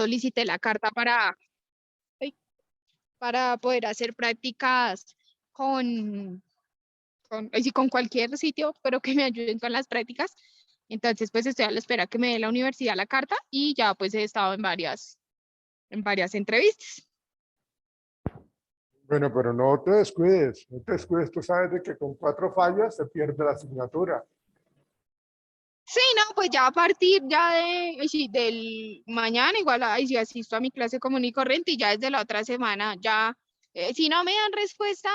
solicité la carta ay, para poder hacer prácticas con, sí, con cualquier sitio, pero que me ayuden con las prácticas. Entonces, pues estoy a la espera que me dé la universidad la carta y ya pues he estado en varias entrevistas. Bueno, pero no te descuides, no te descuides. Tú sabes de que con 4 fallas se pierde la asignatura. Sí, no, pues ya a partir ya sí, del mañana, igual, ay, sí asisto a mi clase común y corriente y ya desde la otra semana, ya, si no me dan respuesta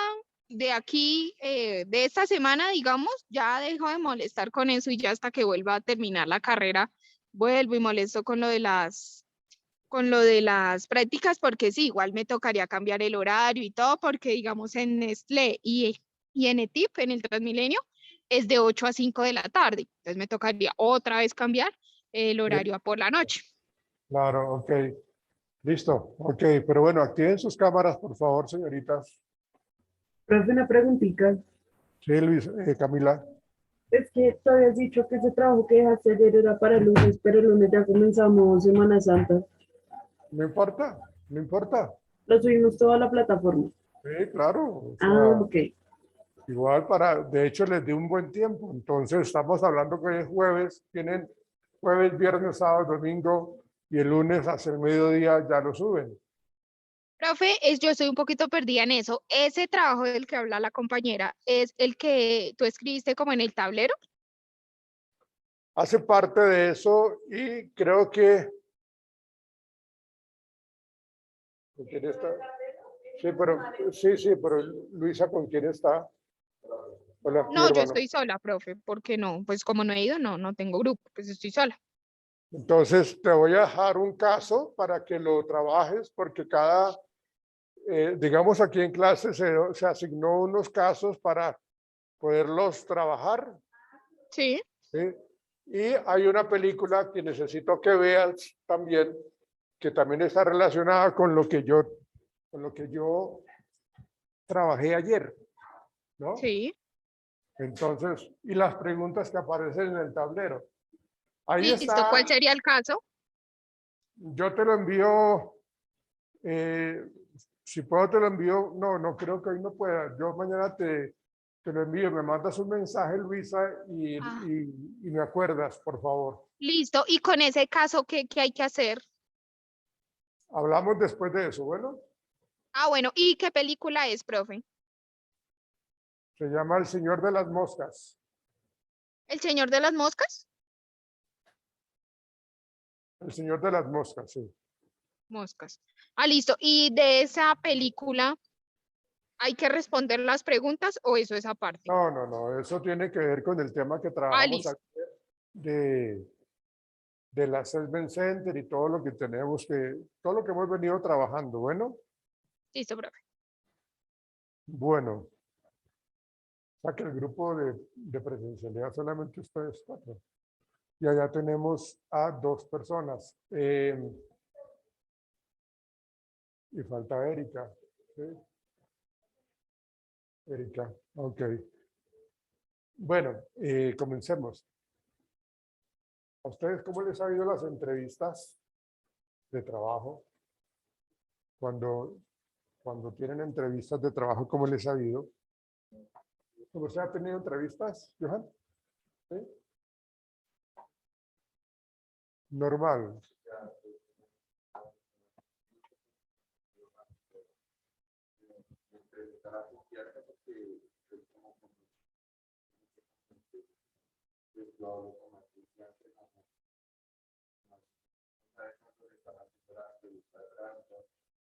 de aquí, de esta semana, digamos, ya dejo de molestar con eso y ya hasta que vuelva a terminar la carrera, vuelvo y molesto con lo de las prácticas, porque sí, igual me tocaría cambiar el horario y todo, porque digamos en Nestlé y en ETIP, en el Transmilenio, es de 8 a 5 de la tarde. Entonces me tocaría otra vez cambiar el Sí, horario a por la noche. claro, ok. Listo, ok. Pero bueno, activen sus cámaras, por favor, señoritas. Profe, una preguntita. Sí, Luis, Camila. Es que tú habías dicho que ese trabajo que dejaste ayer era para el lunes, pero el lunes ya comenzamos Semana Santa. No importa, no importa. Lo subimos toda la plataforma. Sí, claro. O Ah, sea, ok. igual de hecho les di un buen tiempo. Entonces estamos hablando que hoy es jueves, tienen jueves, viernes, sábado, domingo y el lunes hacia el mediodía ya lo suben. Profe, yo estoy un poquito perdida en eso. Ese trabajo del que habla la compañera es el que tú escribiste como en el tablero. Hace parte de eso y creo que... ¿Con quién está? Sí, pero Luisa, ¿con quién está? Hola, mi No, yo hermano. estoy sola, profe, porque no, pues como no he ido, no tengo grupo, pues estoy sola. Entonces te voy a dejar un caso para que lo trabajes porque digamos aquí en clase se asignó unos casos para poderlos trabajar. Sí. ¿Sí? Y hay una película que necesito que veas también, que también está relacionada con lo que yo trabajé ayer, ¿no? Sí, Entonces, y las preguntas que aparecen en el tablero. Ahí listo. ¿Cuál está, sería el caso? yo te lo envío, eh, si puedo te lo envío, no creo que hoy no pueda, yo mañana te lo envío, me mandas un mensaje, Luisa, Ah, y me acuerdas, por favor. listo. ¿Y con ese caso qué hay que hacer? Hablamos después de eso, bueno, Ah, bueno, ¿y qué película es, profe? se llama El Señor de las Moscas. ¿El Señor de las Moscas? El Señor de las Moscas, sí. Moscas. Ah, listo. ¿Y de esa película hay que responder las preguntas o eso es aparte? No, eso tiene que ver con el tema que Ah, trabajamos listo. ayer de, de la Assessment Center y todo lo que todo lo que hemos venido trabajando, bueno. Listo, profe. Bueno, o sea que el grupo de presencialidad solamente ustedes 4. Y allá tenemos a 2 personas. Y falta Erika. ¿Sí? Erika, ok. Bueno, comencemos. ¿A ustedes cómo les ha ido las entrevistas de trabajo? Cuando tienen entrevistas de trabajo, ¿cómo les ha ido? ¿Usted ha tenido entrevistas, Johan? ¿Sí? Normal.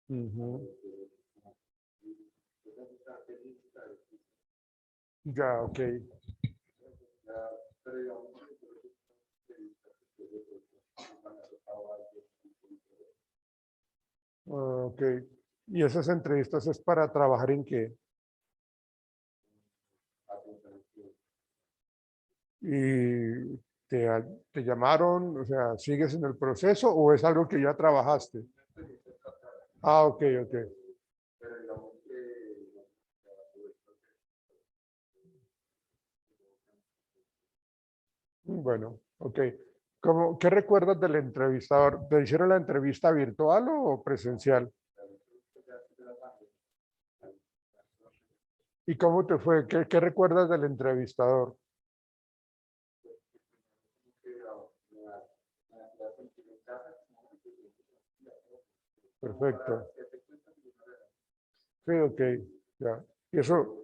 Ujú. Ya, ok. Ok. ¿Y esas entrevistas es para trabajar en qué? ¿Y te llamaron? O sea, ¿sigues en el proceso o es algo que ya trabajaste? Ah, ok, ok. Bueno, ok. ¿Qué recuerdas del entrevistador? ¿Te hicieron la entrevista virtual o presencial? ¿Y cómo te fue? ¿Qué recuerdas del entrevistador? Perfecto. Sí, ok, ya. Y eso,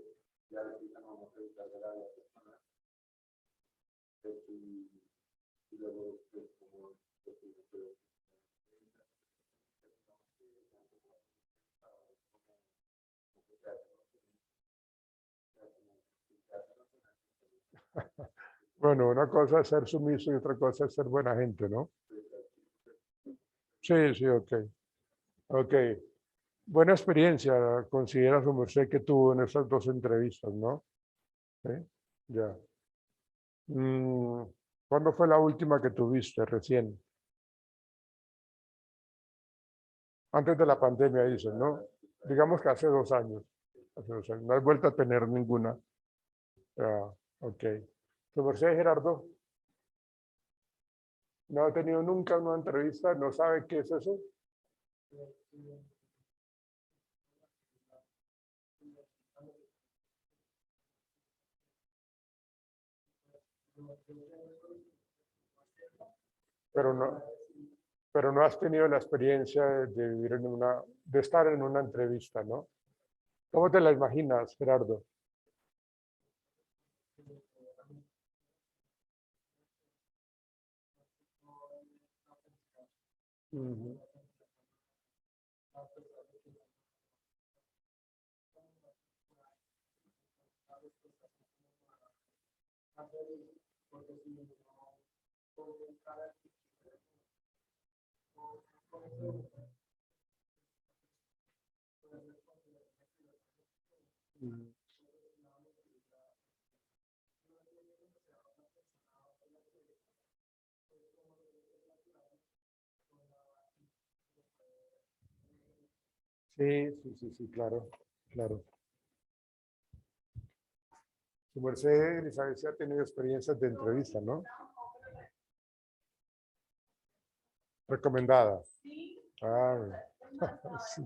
bueno, una cosa es ser sumiso y otra cosa es ser buena gente, ¿no? Sí, sí, ok. Ok. Buena experiencia, considera su merced que tuvo en esas dos entrevistas, ¿no? Sí, ya. Mm, ¿Cuándo fue la última que tuviste recién? Antes de la pandemia, dicen, ¿no? Digamos que hace 2 años. Hace 2 años. No has vuelto a tener ninguna. Ah, ok. ¿Su merced, Gerardo? ¿No ha tenido nunca una entrevista? ¿No sabe qué es eso? Pero no, pero no has tenido la experiencia de vivir de estar en una entrevista, ¿no? ¿Cómo te la imaginas, Gerardo? Ujú. Mm. Sí, sí, sí, sí, claro, claro. Su merced, Elizabeth, sí ha tenido experiencias de entrevista, ¿no? Recomendada. Ah, sí.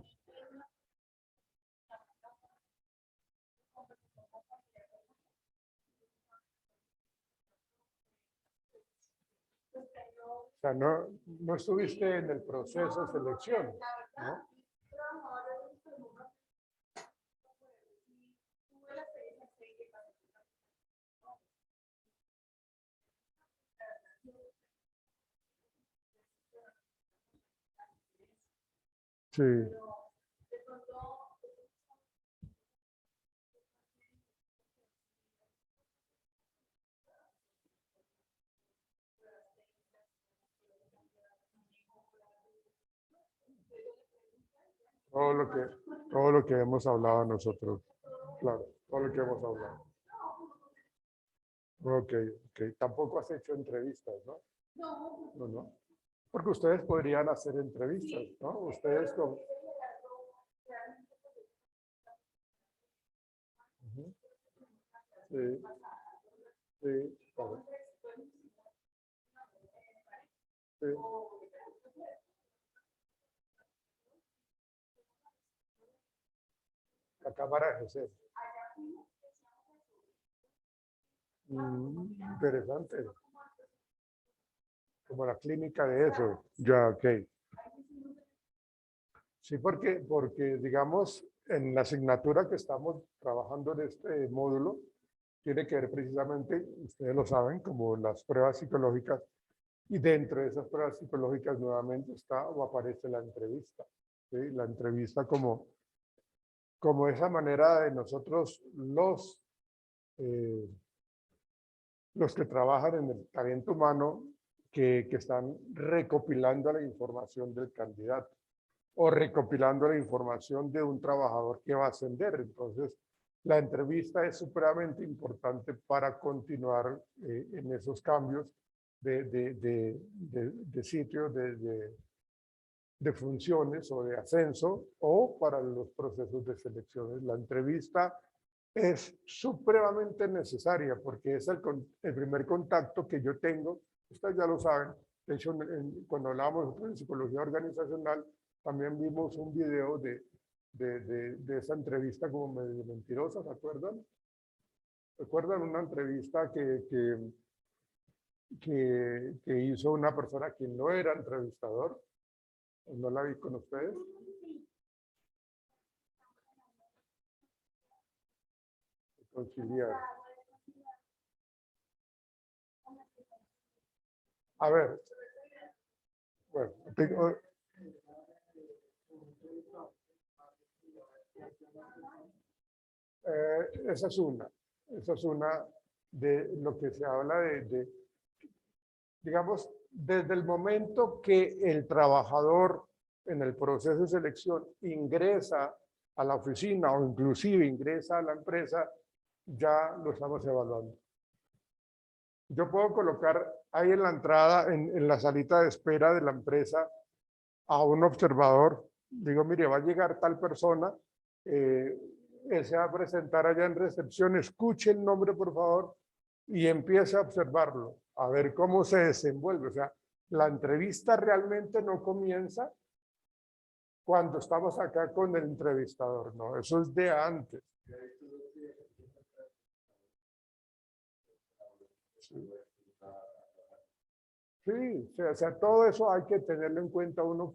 O sea, no estuviste en el proceso de selección, ¿no? Sí. Todo lo que hemos hablado nosotros. Claro, todo lo que hemos hablado. Ok, ok. Tampoco has hecho entrevistas, ¿no? No, no. Porque ustedes podrían hacer entrevistas, ¿no? Ustedes con... Ujú. Sí, sí, claro. Sí, la cámara de José. Interesante. Como la clínica de eso. Ya, ok. Sí, porque digamos, en la asignatura que estamos trabajando en este módulo, tiene que ver precisamente, ustedes lo saben, como las pruebas psicológicas, y dentro de esas pruebas psicológicas nuevamente está o aparece la entrevista. ¿Sí? La entrevista como esa manera de nosotros, eh, los que trabajan en el talento humano, que están recopilando la información del candidato o recopilando la información de un trabajador que va a ascender. Entonces, la entrevista es supremamente importante para continuar en esos cambios de sitios, de funciones o de ascenso o para los procesos de selecciones. La entrevista es supremamente necesaria porque es el primer contacto que yo tengo Ustedes ya lo saben. De hecho, cuando hablábamos de psicología organizacional, también vimos un video de esa entrevista como medio mentirosa, ¿se acuerdan? ¿Recuerdan una entrevista que hizo una persona que no era entrevistador? ¿No la vi con ustedes? Conciliar. A ver. Bueno, esa es una de lo que se habla digamos, desde el momento que el trabajador en el proceso de selección ingresa a la oficina o inclusive ingresa a la empresa, ya lo estamos evaluando. Yo puedo colocar ahí en la entrada, en la salita de espera de la empresa, a un observador. Digo, mire, va a llegar tal persona, él se va a presentar allá en recepción, escuche el nombre, por favor, y empiece a observarlo, a ver cómo se desenvuelve. O sea, la entrevista realmente no comienza cuando estamos acá con el entrevistador, no, eso es de antes. Sí, o sea, todo eso hay que tenerlo en cuenta uno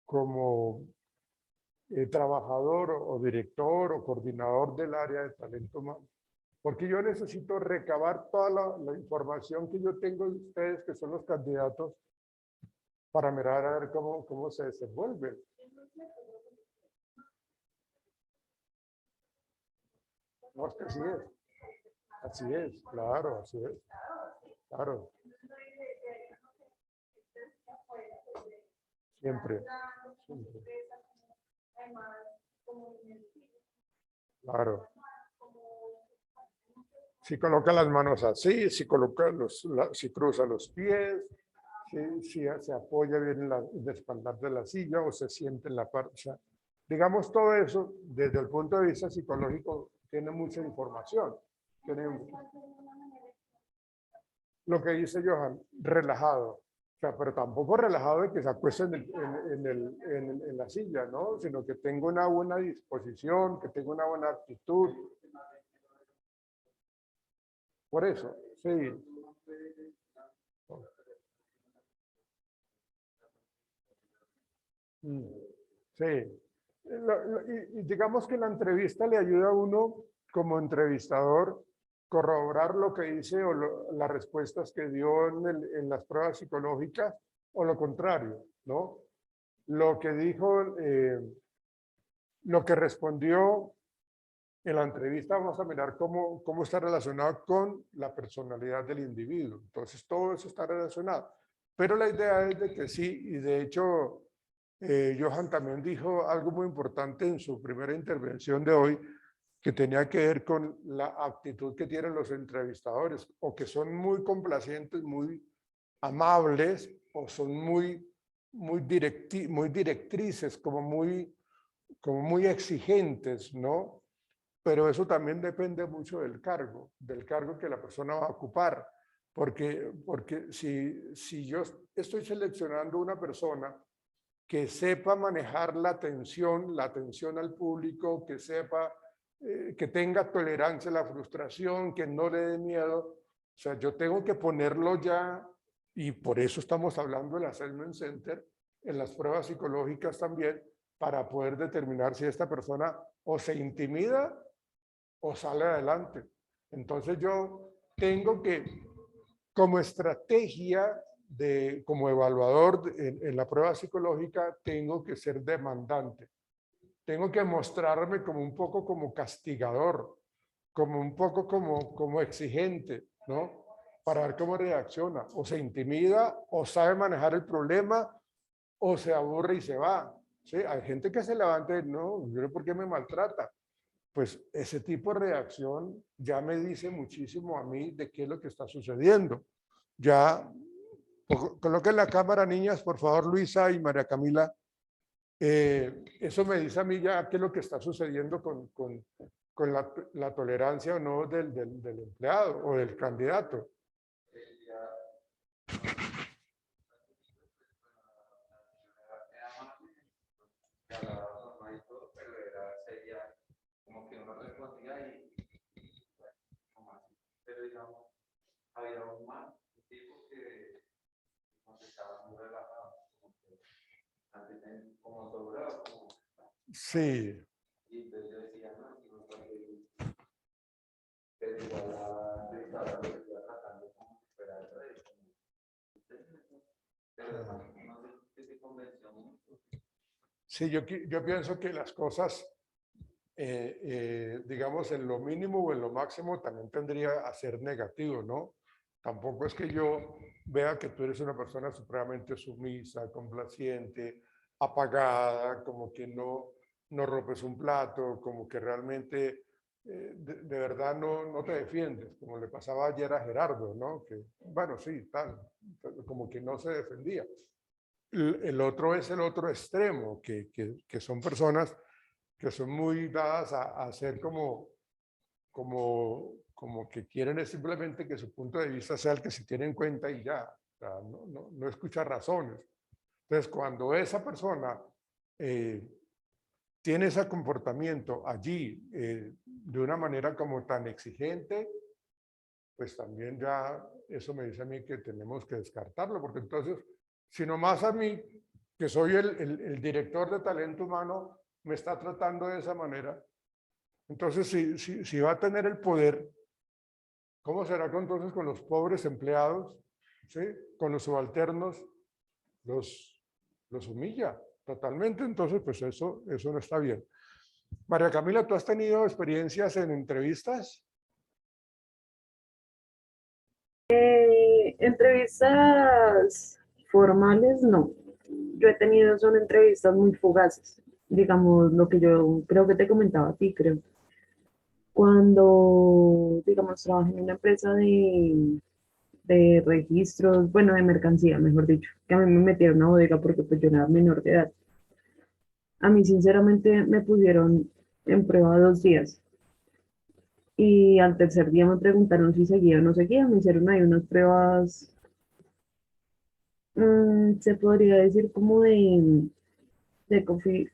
como trabajador o director o coordinador del área de talento humano. Porque yo necesito recabar toda la información que yo tengo de ustedes, que son los candidatos, para mirar a ver cómo se desenvuelve. No, es que así es. Así es, claro, así es. Claro. Siempre. Siempre. Claro. Si coloca las manos así, si coloca si cruza los pies, si se apoya bien en el espaldar de la silla o se siente en la parte. O sea, digamos, todo eso, desde el punto de vista psicológico, tiene mucha información. Lo que dice Johan, relajado. O sea, pero tampoco relajado de que se acueste en la silla, ¿no? Sino que tenga una buena disposición, que tenga una buena actitud. Por eso, sí. Sí. Y digamos que la entrevista le ayuda a uno como entrevistador corroborar lo que dice o las respuestas que dio en las pruebas psicológicas o lo contrario, ¿no? Lo que dijo, lo que respondió en la entrevista, vamos a mirar cómo está relacionado con la personalidad del individuo. Entonces, todo eso está relacionado. Pero la idea es de que sí, y de hecho, Johan también dijo algo muy importante en su primera intervención de hoy, que tenía que ver con la actitud que tienen los entrevistadores, o que son muy complacientes, muy amables, o son muy directrices, como muy exigentes, ¿no? Pero eso también depende mucho del cargo que la persona va a ocupar. Porque si yo estoy seleccionando una persona que sepa manejar la atención al público, que sepa, que tenga tolerancia a la frustración, que no le dé miedo, o sea, yo tengo que ponerlo ya, y por eso estamos hablando del Assessment Center, en las pruebas psicológicas también, para poder determinar si esta persona o se intimida o sale adelante. Entonces yo tengo que, como estrategia, como evaluador en la prueba psicológica, tengo que ser demandante. Tengo que mostrarme como un poco como castigador, como un poco como exigente, ¿no? Para ver cómo reacciona. O se intimida, o sabe manejar el problema, o se aburre y se va. ¿Sí? Hay gente que se levanta y no, yo no sé por qué me maltrata. Pues ese tipo de reacción ya me dice muchísimo a mí de qué es lo que está sucediendo. Ya, coloquen la cámara, niñas, por favor, Luisa y María Camila. Eso me dice a mí ya qué es lo que está sucediendo con la tolerancia o no del empleado o del candidato. conocía y bueno, como así. Pero digamos, había un man, un tipo que contestaba muy relajado, como que antes como sobrado, como. Sí, Y entonces yo decía, no, si no porque pero igual la entrevistadora lo iba tratando como si fuera el rey. Pero no sé qué te convenció mucho. sí, yo pienso que las cosas, digamos, en lo mínimo o en lo máximo también tendría a ser negativo, ¿no? Tampoco es que yo vea que tú eres una persona supremamente sumisa, complaciente, apagada, como que no rompes un plato, como que realmente de verdad no te defiendes, como le pasaba ayer a Gerardo, ¿no? Que, bueno, sí, tal, como que no se defendía. El otro es el otro extremo, que son personas que son muy dadas a ser como que quieren es simplemente que su punto de vista sea el que se tiene en cuenta y ya, o sea, no escucha razones. Entonces, cuando esa persona tiene ese comportamiento allí de una manera como tan exigente, pues también ya eso me dice a mí que tenemos que descartarlo, porque entonces, si nomás a mí, que soy el director de talento humano, me está tratando de esa manera, entonces si va a tener el poder, ¿cómo será entonces con los pobres empleados? ¿Sí? Con los subalternos, los humilla totalmente, entonces pues eso no está bien. María Camila, ¿tú has tenido experiencias en entrevistas? Entrevistas formales, no. Yo he tenido, son entrevistas muy fugaces. Digamos, lo que yo creo que te comentaba a ti, creo. Cuando, digamos, trabajé en una empresa de registros, bueno, de mercancía, mejor dicho, que a mí me metieron a una bodega porque pues yo era menor de edad. A mí, sinceramente, me pusieron en prueba 2 días. Y al tercer día me preguntaron si seguía o no seguía. Me hicieron ahí unas pruebas, se podría decir como de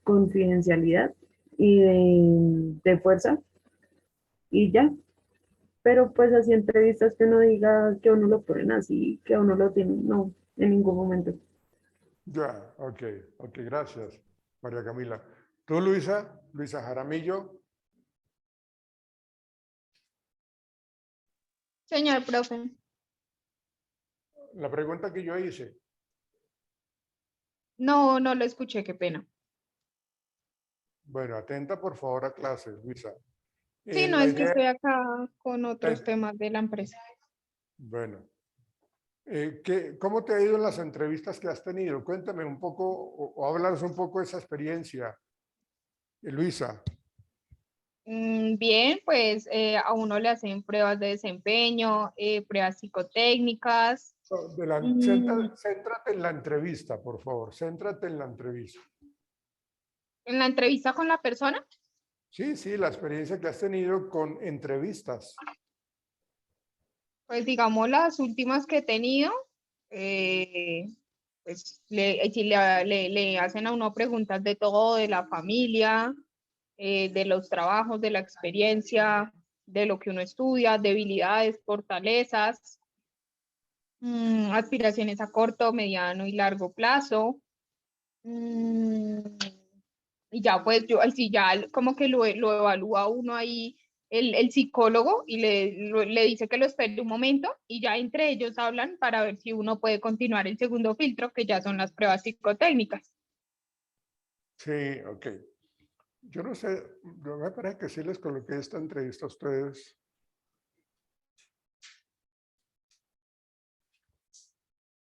confidencialidad y de fuerza y ya. Pero pues así entrevistas que uno diga que uno lo ponen así, que uno lo tiene, no, en ningún momento. Ya, ok, gracias, María Camila. ¿Tú, Luisa Jaramillo? Señor profe, La pregunta que yo hice, no lo escuché, qué pena. bueno, atenta por favor a clases, Luisa. Sí, no, La es que idea, estoy acá con otros la- temas de la empresa. bueno, ¿cómo te ha ido en las entrevistas que has tenido? Cuéntame un poco o háblanos un poco de esa experiencia, Luisa. Bien, pues a uno le hacen pruebas de desempeño, pruebas psicotécnicas. Mm, Céntrate en la entrevista, por favor, céntrate en la entrevista. en la entrevista con la persona, Sí, la experiencia que has tenido con entrevistas. pues digamos las últimas que he tenido, eh, pues sí, le hacen a uno preguntas de todo, de la familia, de los trabajos, de la experiencia, de lo que uno estudia, debilidades, fortalezas, aspiraciones a corto, mediano y largo plazo. Mm, y ya pues yo, ahí sí ya como que lo evalúa uno ahí el psicólogo y le dice que lo espere un momento y ya entre ellos hablan para ver si uno puede continuar el segundo filtro, que ya son las pruebas psicotécnicas. Sí, ok. Yo no sé, yo me parece que sí les coloqué esta entrevista a ustedes.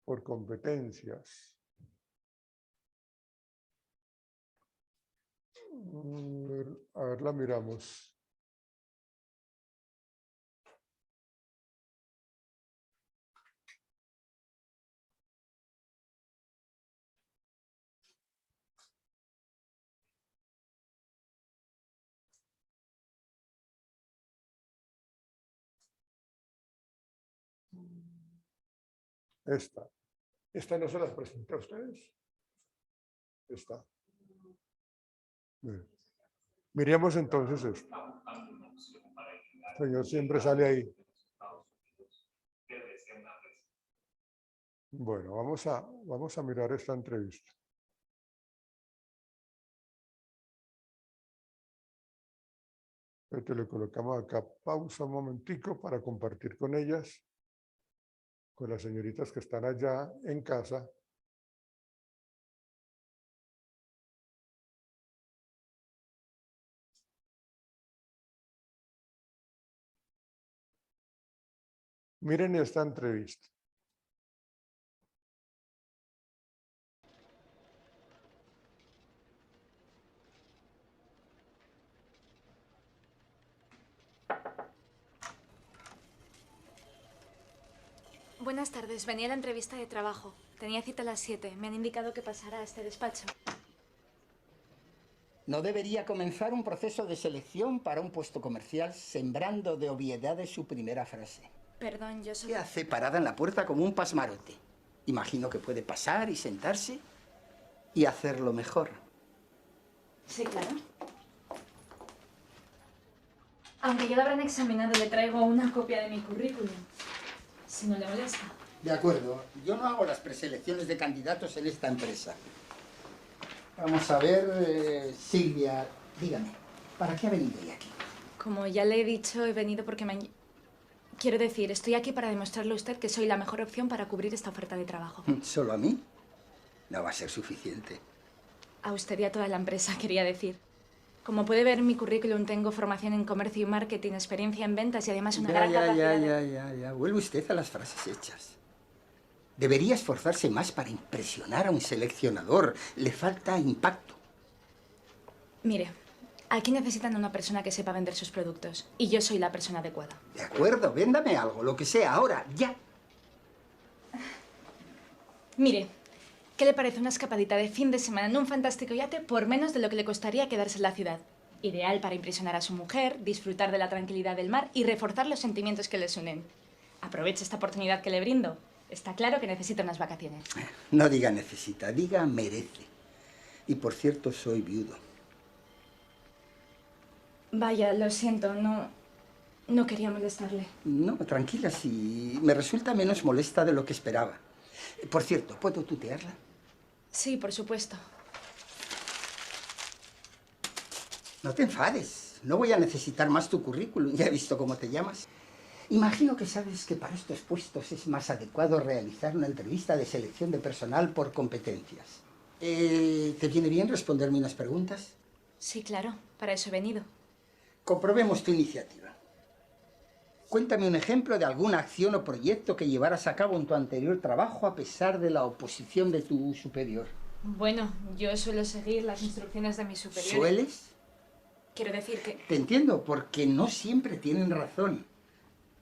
Por competencias. A ver, la miramos. Esta. Esta no se las presenté a ustedes. Esta. Bien. Miremos entonces esta. Señor siempre sale ahí. Bueno, vamos a mirar esta entrevista. Te le colocamos acá pausa un momentico para compartir con ellas, con las señoritas que están allá en casa. Miren esta entrevista. Buenas tardes, venía a la entrevista de trabajo. Tenía cita a las 7. Me han indicado que pasara a este despacho. ¿No debería comenzar un proceso de selección para un puesto comercial sembrando de obviedades su primera frase? Perdón, yo ¿Qué solo... hace parada en la puerta como un pasmarote? Imagino que puede pasar y sentarse y hacerlo mejor. Sí, claro. Aunque ya lo habrán examinado, le traigo una copia de mi currículum. Si no le molesta. De acuerdo. Yo no hago las preselecciones de candidatos en esta empresa. Vamos a ver, Silvia, dígame, ¿para qué ha venido hoy aquí? Como ya le he dicho, he venido porque me han... Quiero decir, estoy aquí para demostrarle a usted que soy la mejor opción para cubrir esta oferta de trabajo. ¿Solo a mí? No va a ser suficiente. A usted y a toda la empresa, quería decir. Como puede ver en mi currículum, tengo formación en comercio y marketing, experiencia en ventas y además una gran capacidad de... Ya. Vuelve usted a las frases hechas. Debería esforzarse más para impresionar a un seleccionador. Le falta impacto. Mire, aquí necesitan a una persona que sepa vender sus productos. Y yo soy la persona adecuada. De acuerdo, véndame algo, lo que sea, ahora, ya. Mire, ¿qué le parece una escapadita de fin de semana en un fantástico yate por menos de lo que le costaría quedarse en la ciudad? Ideal para impresionar a su mujer, disfrutar de la tranquilidad del mar y reforzar los sentimientos que les unen. Aproveche esta oportunidad que le brindo. Está claro que necesita unas vacaciones. No diga necesita, diga merece. Y por cierto, soy viudo. Vaya, lo siento, no quería molestarle. No, tranquila, si me resulta menos molesta de lo que esperaba. Por cierto, ¿puedo tutearla? Sí, por supuesto. No te enfades. No voy a necesitar más tu currículum. Ya he visto cómo te llamas. Imagino que sabes que para estos puestos es más adecuado realizar una entrevista de selección de personal por competencias. ¿Te viene bien responderme unas preguntas? Sí, claro. Para eso he venido. Comprobemos tu iniciativa. Cuéntame un ejemplo de alguna acción o proyecto que llevaras a cabo en tu anterior trabajo a pesar de la oposición de tu superior. Bueno, yo suelo seguir las instrucciones de mis superiores. ¿Sueles? Quiero decir que... Te entiendo, porque no siempre tienen razón,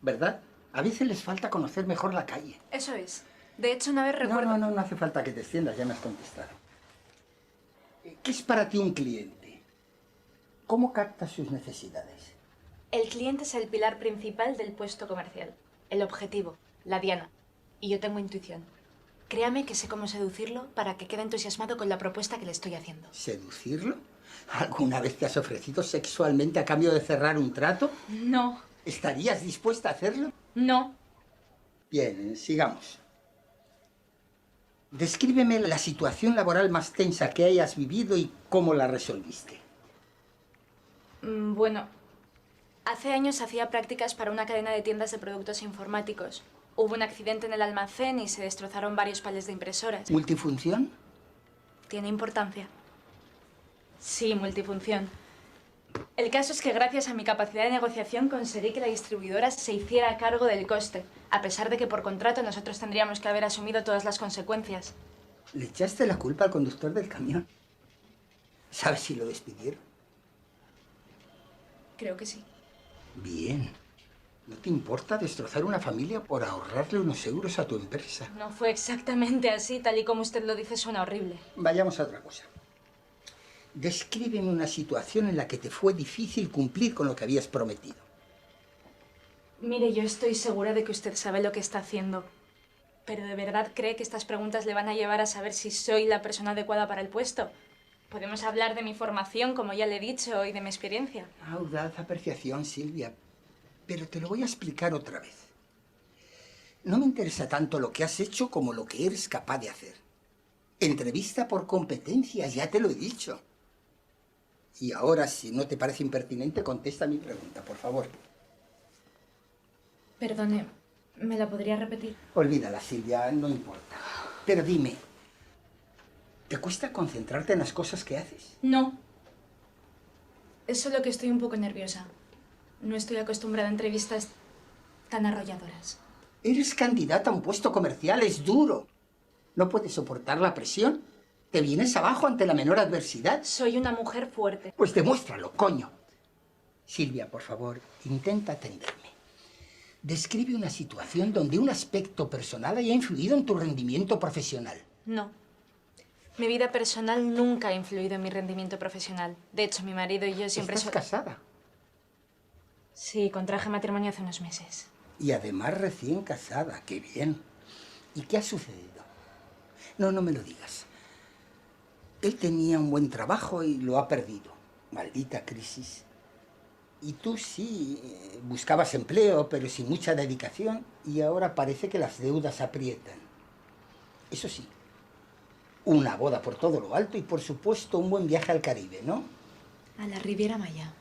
¿verdad? A veces les falta conocer mejor la calle. Eso es. De hecho, una vez recuerdo... No hace falta que te extiendas, ya me has contestado. ¿Qué es para ti un cliente? ¿Cómo captas sus necesidades? El cliente es el pilar principal del puesto comercial. El objetivo, la diana. Y yo tengo intuición. Créame que sé cómo seducirlo para que quede entusiasmado con la propuesta que le estoy haciendo. ¿Seducirlo? ¿Alguna vez te has ofrecido sexualmente a cambio de cerrar un trato? No. ¿Estarías dispuesta a hacerlo? No. Bien, sigamos. Descríbeme la situación laboral más tensa que hayas vivido y cómo la resolviste. Bueno, hace años hacía prácticas para una cadena de tiendas de productos informáticos. Hubo un accidente en el almacén y se destrozaron varios palés de impresoras. ¿Multifunción? ¿Tiene importancia? Sí, multifunción. El caso es que gracias a mi capacidad de negociación conseguí que la distribuidora se hiciera cargo del coste, a pesar de que por contrato nosotros tendríamos que haber asumido todas las consecuencias. ¿Le echaste la culpa al conductor del camión? ¿Sabes si lo despidieron? Creo que sí. Bien. ¿No te importa destrozar una familia por ahorrarle unos euros a tu empresa? No fue exactamente así, tal y como usted lo dice, suena horrible. Vayamos a otra cosa. Descríbeme una situación en la que te fue difícil cumplir con lo que habías prometido. Mire, yo estoy segura de que usted sabe lo que está haciendo. ¿Pero de verdad cree que estas preguntas le van a llevar a saber si soy la persona adecuada para el puesto? Podemos hablar de mi formación, como ya le he dicho, y de mi experiencia. Audaz apreciación, Silvia. pero te lo voy a explicar otra vez. No me interesa tanto lo que has hecho como lo que eres capaz de hacer. Entrevista por competencias, ya te lo he dicho. Y ahora, si no te parece impertinente, contesta mi pregunta, por favor. Perdone, ¿me la podría repetir? Olvídala, Silvia, no importa. Pero dime, ¿te cuesta concentrarte en las cosas que haces? No. Es solo que estoy un poco nerviosa. No estoy acostumbrada a entrevistas tan arrolladoras. Eres candidata a un puesto comercial, es duro. ¿No puedes soportar la presión? ¿Te vienes abajo ante la menor adversidad? Soy una mujer fuerte. Pues demuéstralo, coño. Silvia, por favor, intenta atenderme. Describe una situación donde un aspecto personal haya influido en tu rendimiento profesional. No. Mi vida personal nunca ha influido en mi rendimiento profesional. De hecho, mi marido y yo siempre... ¿Estás casada? Sí, contraje matrimonio hace unos meses. Y además recién casada, qué bien. ¿Y qué ha sucedido? No, no me lo digas. Él tenía un buen trabajo y lo ha perdido. Maldita crisis. Y tú sí, buscabas empleo, pero sin mucha dedicación, y ahora parece que las deudas aprietan. Eso sí, una boda por todo lo alto y, por supuesto, un buen viaje al Caribe, ¿no? A la Riviera Maya.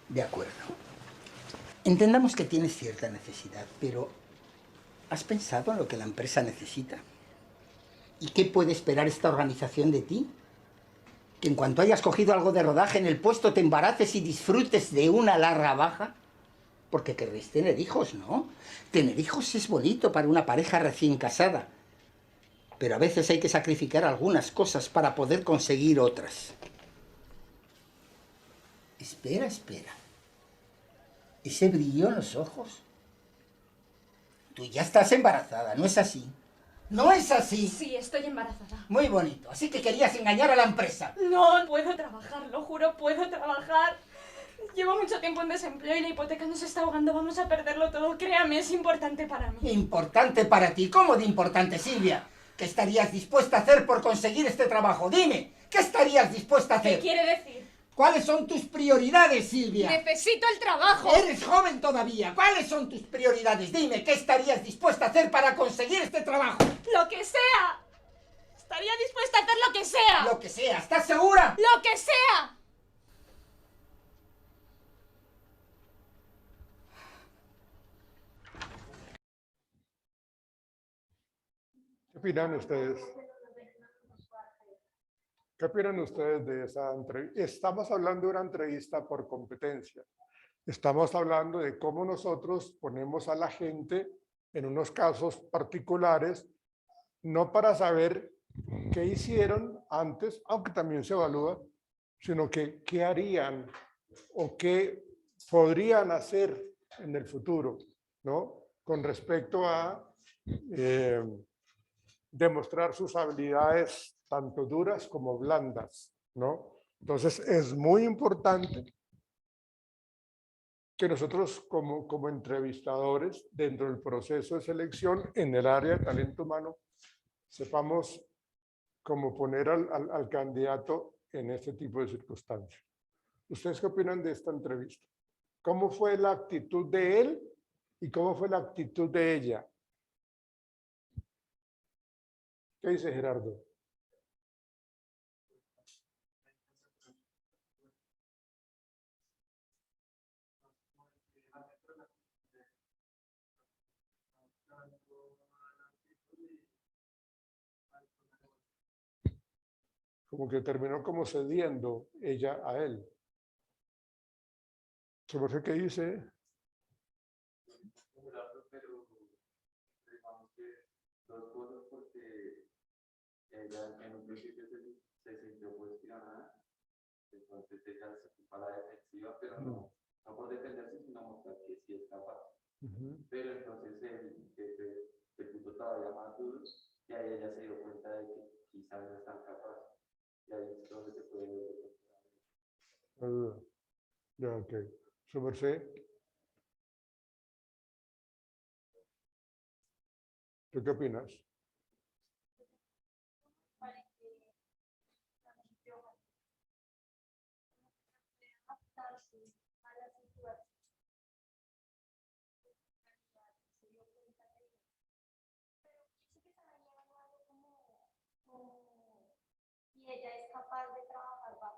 De acuerdo. Entendamos que tienes cierta necesidad, pero ¿has pensado en lo que la empresa necesita? ¿Y qué puede esperar esta organización de ti? ¿Que en cuanto hayas cogido algo de rodaje en el puesto te embaraces y disfrutes de una larga baja? Porque querréis tener hijos, ¿no? Tener hijos es bonito para una pareja recién casada. Pero a veces hay que sacrificar algunas cosas para poder conseguir otras. Espera, espera. Ese brillo en los ojos. Tú ya estás embarazada, ¿no es así? ¿No es así? Sí, estoy embarazada. Muy bonito. Así que querías engañar a la empresa. No, puedo trabajar, lo juro, puedo trabajar. Llevo mucho tiempo en desempleo y la hipoteca nos está ahogando. Vamos a perderlo todo. Créame, es importante para mí. ¿Importante para ti? ¿Cómo de importante, Silvia? ¿Qué estarías dispuesta a hacer por conseguir este trabajo? Dime, ¿qué estarías dispuesta a hacer? ¿Qué quiere decir? ¿Cuáles son tus prioridades, Silvia? Necesito el trabajo. Eres joven todavía. ¿Cuáles son tus prioridades? Dime, ¿qué estarías dispuesta a hacer para conseguir este trabajo? Lo que sea. Estaría dispuesta a hacer lo que sea. Lo que sea. ¿Estás segura? Lo que sea. ¿Qué opinan ustedes? ¿Qué opinan ustedes de esa entrevista? Estamos hablando de una entrevista por competencia. Estamos hablando de cómo nosotros ponemos a la gente en unos casos particulares, no para saber qué hicieron antes, aunque también se evalúa, sino que qué harían o qué podrían hacer en el futuro, ¿no? Con respecto a demostrar sus habilidades tanto duras como blandas, ¿no? Entonces es muy importante que nosotros como entrevistadores dentro del proceso de selección en el área de talento humano sepamos cómo poner al candidato en este tipo de circunstancias. ¿Ustedes qué opinan de esta entrevista? ¿Cómo fue la actitud de él y cómo fue la actitud de ella? ¿Qué dice Gerardo? Como que terminó como cediendo ella a él. ¿Sobre qué dice? Pero digamos que dos cosas porque ella en un principio se sintió cuestionada, entonces ella se ocupa la defensiva, pero no por defenderse, sino mostrar que sí es capaz. Pero entonces el jefe se puso todavía más duro y ahí ella se dio cuenta de que quizás no es tan capaz. Y ahí es donde se puede ver. Ya, ok. Su merced. ¿Tú qué opinas?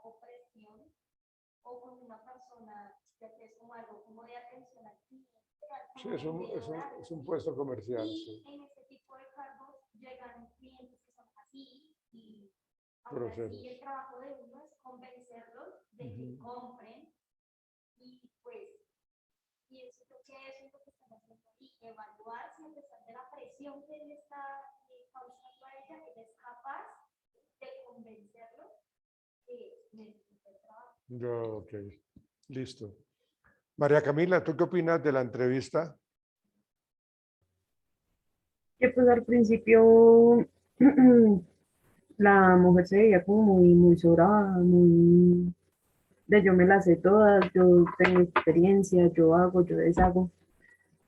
o presión, o con una persona que es como algo como de atención al cliente, Sí, es un puesto comercial. y Sí. en ese tipo de cargos llegan clientes que son así y aún Grosero. así el trabajo de uno es convencerlos de que compren y pues pienso que eso es lo que están haciendo y evaluar si a pesar de la presión que él está causando a ella, él es capaz de convencerlo que necesita el trabajo. Yo, ok, listo. María Camila, ¿tú qué opinas de la entrevista? Que pues al principio la mujer se veía como muy sobrada, muy de yo me las sé todas, yo tengo experiencia, yo hago, yo deshago.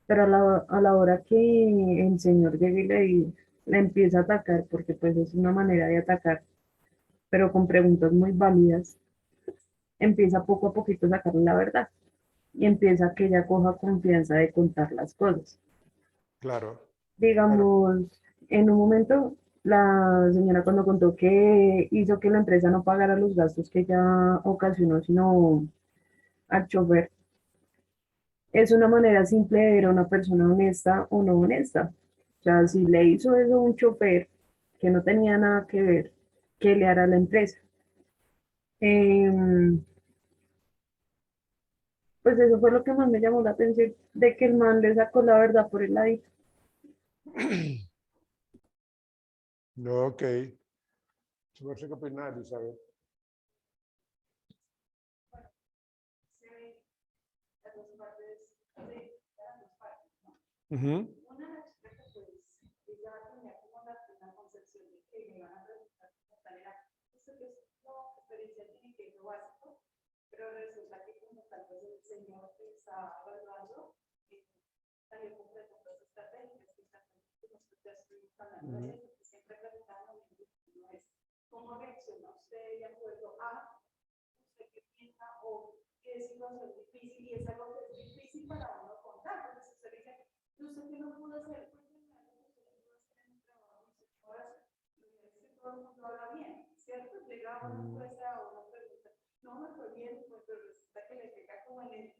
Pero a la hora que el señor llega y le empieza a atacar, porque pues es una manera de atacar, pero con preguntas muy válidas, empieza poco a poquito a sacarle la verdad y empieza que ella coja confianza de contar las cosas. Claro, claro. Digamos, en un momento, la señora cuando contó que hizo que la empresa no pagara los gastos que ella ocasionó, sino al chofer, es una manera simple de ver a una persona honesta o no honesta. O sea, si le hizo eso a un chofer que no tenía nada que ver, ¿qué le hará a la empresa? Em, pues eso fue lo que más me llamó la atención, de que el man le sacó la verdad por el ladito. No, ok. No sé qué opinas, Elizabeth. Ujú. Una de las chicas, pues, ella tenía como la concepción de que me iban a preguntar como tal era, ¿usted qué experiencia tiene que es lo básico? Pero resulta que como tal vez el señor que estaba evaluando salió con preguntas estratégicas que nosotros ya estuvimos hablando de eso, que siempre preguntamos no es cómo reacciona usted de acuerdo a usted qué piensa o qué situación difícil y es algo que es difícil para uno contar, porque usted dice usted que no pudo hacer, pues usted no pudo hacer en un trabajo, es que todo el mundo habla bien, ¿cierto? Llega una encuesta o una pregunta, no me fue bien, pues pero resulta que le pega como en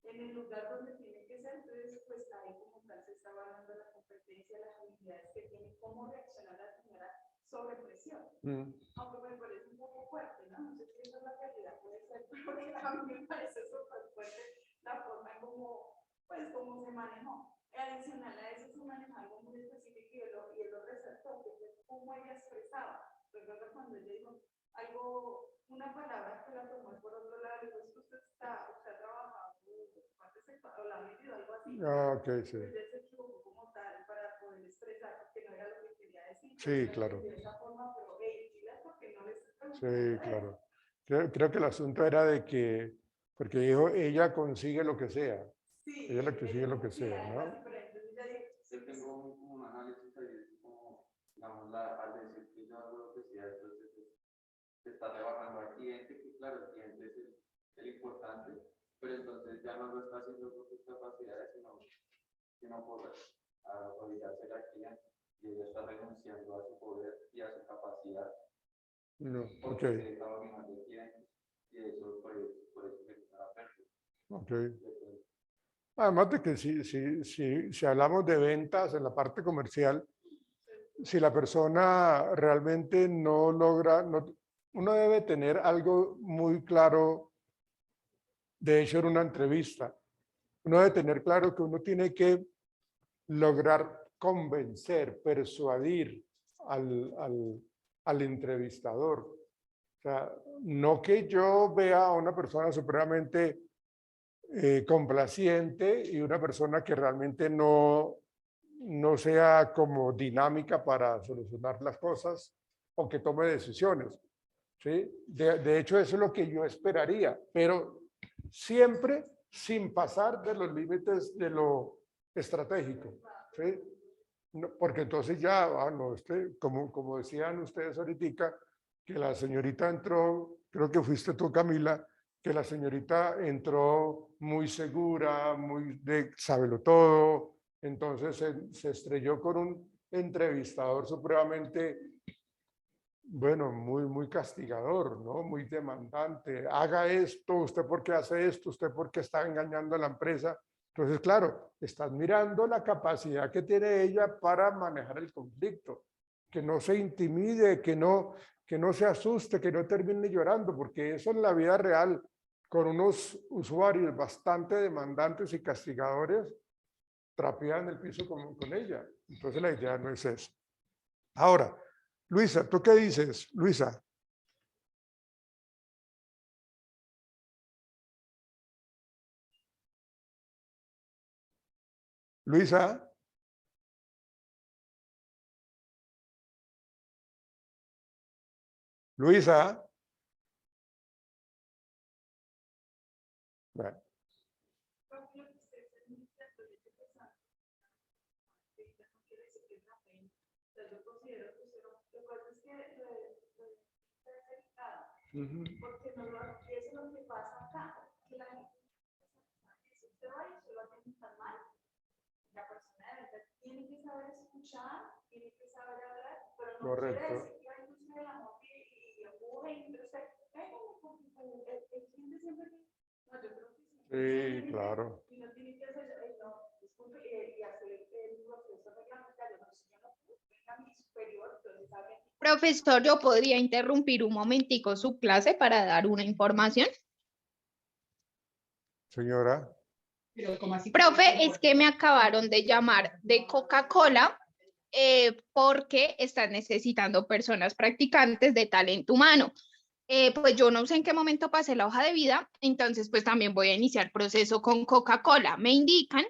el lugar donde tiene que ser, entonces pues ahí como tal se está hablando de la competencia, las habilidades que tiene, cómo reaccionar la señora sobre presión. Aunque me parece un poco fuerte, ¿no? No sé si esa es la realidad, puede ser, pero a mí me parece súper fuerte la forma como, pues, cómo se manejó. Adicional a eso se maneja algo muy específico y él lo resaltó, que fue cómo ella expresaba. Recuerda cuando ella dijo algo, una palabra que la tomó por otro lado, dijo, es que usted ha trabajado parte sexual, o la ha vivido, algo así. Ah, ok, sí. Pues él se equivocó como tal para poder expresar, porque no era lo que quería decir. Sí, claro. De esa forma, pero porque no les Sí, claro. Creo que el asunto era de que, porque dijo, ella consigue lo que sea. Sí, ella lo consigue lo que sea, ¿no? Yo tengo un análisis ahí, como, digamos, al decir que yo hago lo que sea, entonces se está rebajando al cliente, que claro, el cliente es el importante, pero entonces ya no lo está haciendo por sus capacidades, sino por autorizarse al cliente, y ella está renunciando a su poder y a su capacidad. No, ok. Porque se está dominando el cliente, y eso por eso se está perdiendo. Ok. Además de que si hablamos de ventas en la parte comercial, si la persona realmente no logra, uno debe tener algo muy claro, de hecho en una entrevista, uno debe tener claro que uno tiene que lograr convencer, persuadir al entrevistador. O sea, no que yo vea a una persona supremamente complaciente y una persona que realmente no sea como dinámica para solucionar las cosas o que tome decisiones. ¿Sí? De hecho, eso es lo que yo esperaría, pero siempre sin pasar de los límites de lo estratégico. ¿Sí? No, porque entonces ya, no, como decían ustedes ahorita, que la señorita entró, creo que fuiste tú, Camila, que la señorita entró muy segura, muy de sábelo todo, entonces se estrelló con un entrevistador supremamente bueno, muy castigador, ¿no? Muy demandante. Haga esto, usted por qué hace esto, usted por qué está engañando a la empresa. Entonces, claro, estás mirando la capacidad que tiene ella para manejar el conflicto, que no se intimide, que no se asuste, que no termine llorando, porque eso en la vida real, con unos usuarios bastante demandantes y castigadores, trapean el piso con ella. Entonces la idea no es eso. Ahora, Luisa, ¿tú qué dices, Luisa? Luisa. Luisa. Bueno. Porque no lo, eso es lo que pasa acá, que la gente, si usted va y se lo atiende tan mal, la persona de verdad tiene que saber escuchar, tiene que saber hablar, pero no Correcto. quiere decir que hay que usted la moto y empuje y usted, el cliente siempre, no, yo creo que sí. Sí, claro. Y no tiene que hacer, no, disculpe, y hacer el proceso reglamentario, no, si yo no venga mi superior, entonces saben. Profesor, ¿yo podría interrumpir un momentico su clase para dar una información? Señora. Profe, es que me acabaron de llamar de Coca-Cola porque están necesitando personas practicantes de talento humano. Pues yo no sé en qué momento pasé la hoja de vida, entonces pues también voy a iniciar proceso con Coca-Cola. Me indican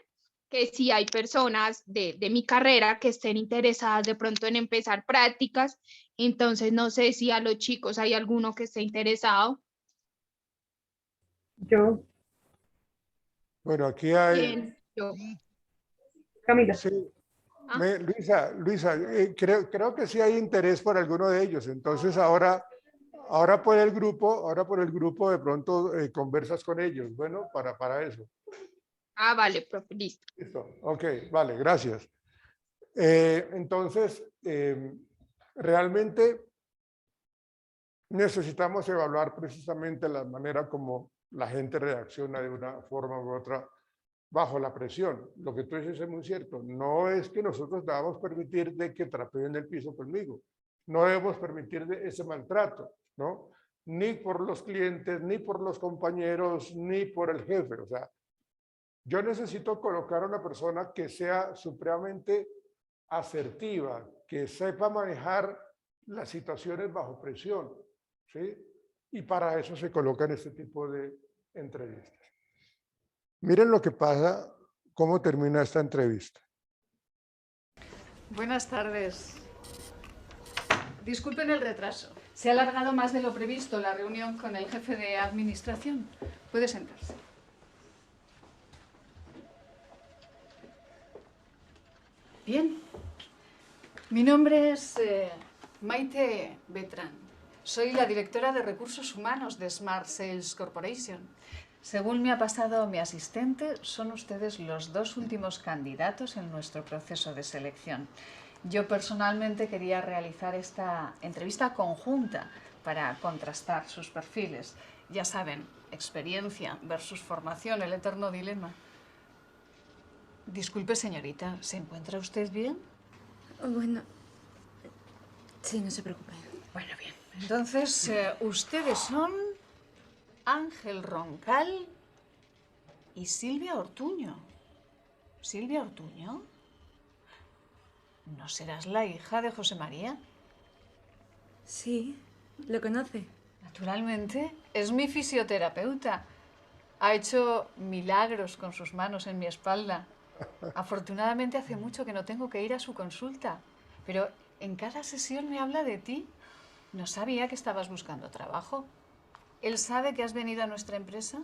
que si hay personas de mi carrera que estén interesadas de pronto en empezar prácticas, entonces no sé si a los chicos hay alguno que esté interesado. Yo, Bueno, aquí hay. Bien, yo. Camila. Sí. Ah. Luisa, creo que sí hay interés por alguno de ellos. Entonces ahora por el grupo de pronto conversas con ellos. Bueno, para eso. Ah, vale, profe, listo. Listo. Ok, vale, gracias. Entonces, realmente necesitamos evaluar precisamente la manera como la gente reacciona de una forma u otra bajo la presión. Lo que tú dices es muy cierto. No es que nosotros debamos permitir de que trapeen el piso conmigo. No debemos permitir ese maltrato, ¿no? Ni por los clientes, ni por los compañeros, ni por el jefe. O sea, yo necesito colocar a una persona que sea supremamente asertiva, que sepa manejar las situaciones bajo presión, ¿sí? Y para eso se colocan este tipo de entrevistas. Miren lo que pasa, cómo termina esta entrevista. Buenas tardes. Disculpen el retraso. Se ha alargado más de lo previsto la reunión con el jefe de administración. Puede sentarse. Bien. Mi nombre es Maite Beltrán. Soy la directora de Recursos Humanos de Smart Sales Corporation. Según me ha pasado mi asistente, son ustedes los dos últimos candidatos en nuestro proceso de selección. Yo personalmente quería realizar esta entrevista conjunta para contrastar sus perfiles. Ya saben, experiencia versus formación, el eterno dilema. Disculpe, señorita, ¿se encuentra usted bien? Bueno, sí, no se preocupe. Bueno, bien. Entonces, ustedes son Ángel Roncal y Silvia Ortuño. ¿Silvia Ortuño? ¿No serás la hija de José María? Sí, ¿lo conoce? Naturalmente, es mi fisioterapeuta. Ha hecho milagros con sus manos en mi espalda. Afortunadamente hace mucho que no tengo que ir a su consulta, pero en cada sesión me habla de ti. No sabía que estabas buscando trabajo. ¿Él sabe que has venido a nuestra empresa?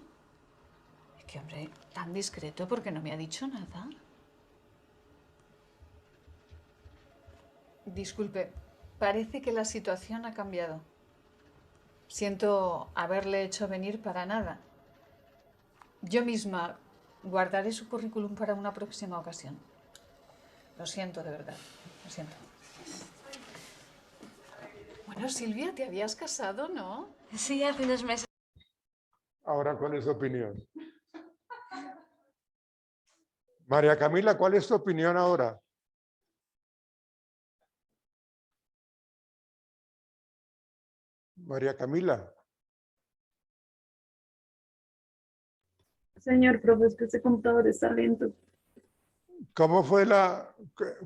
Qué hombre tan discreto, porque no me ha dicho nada. Disculpe, parece que la situación ha cambiado. Siento haberle hecho venir para nada. Yo misma guardaré su currículum para una próxima ocasión. Lo siento, de verdad. Lo siento. Bueno, Silvia, ¿te habías casado, no? Sí, hace unos meses. Ahora, ¿cuál es su opinión? María Camila, ¿cuál es tu opinión ahora? María Camila. Señor profe, es que ese computador está lento. ¿Cómo fue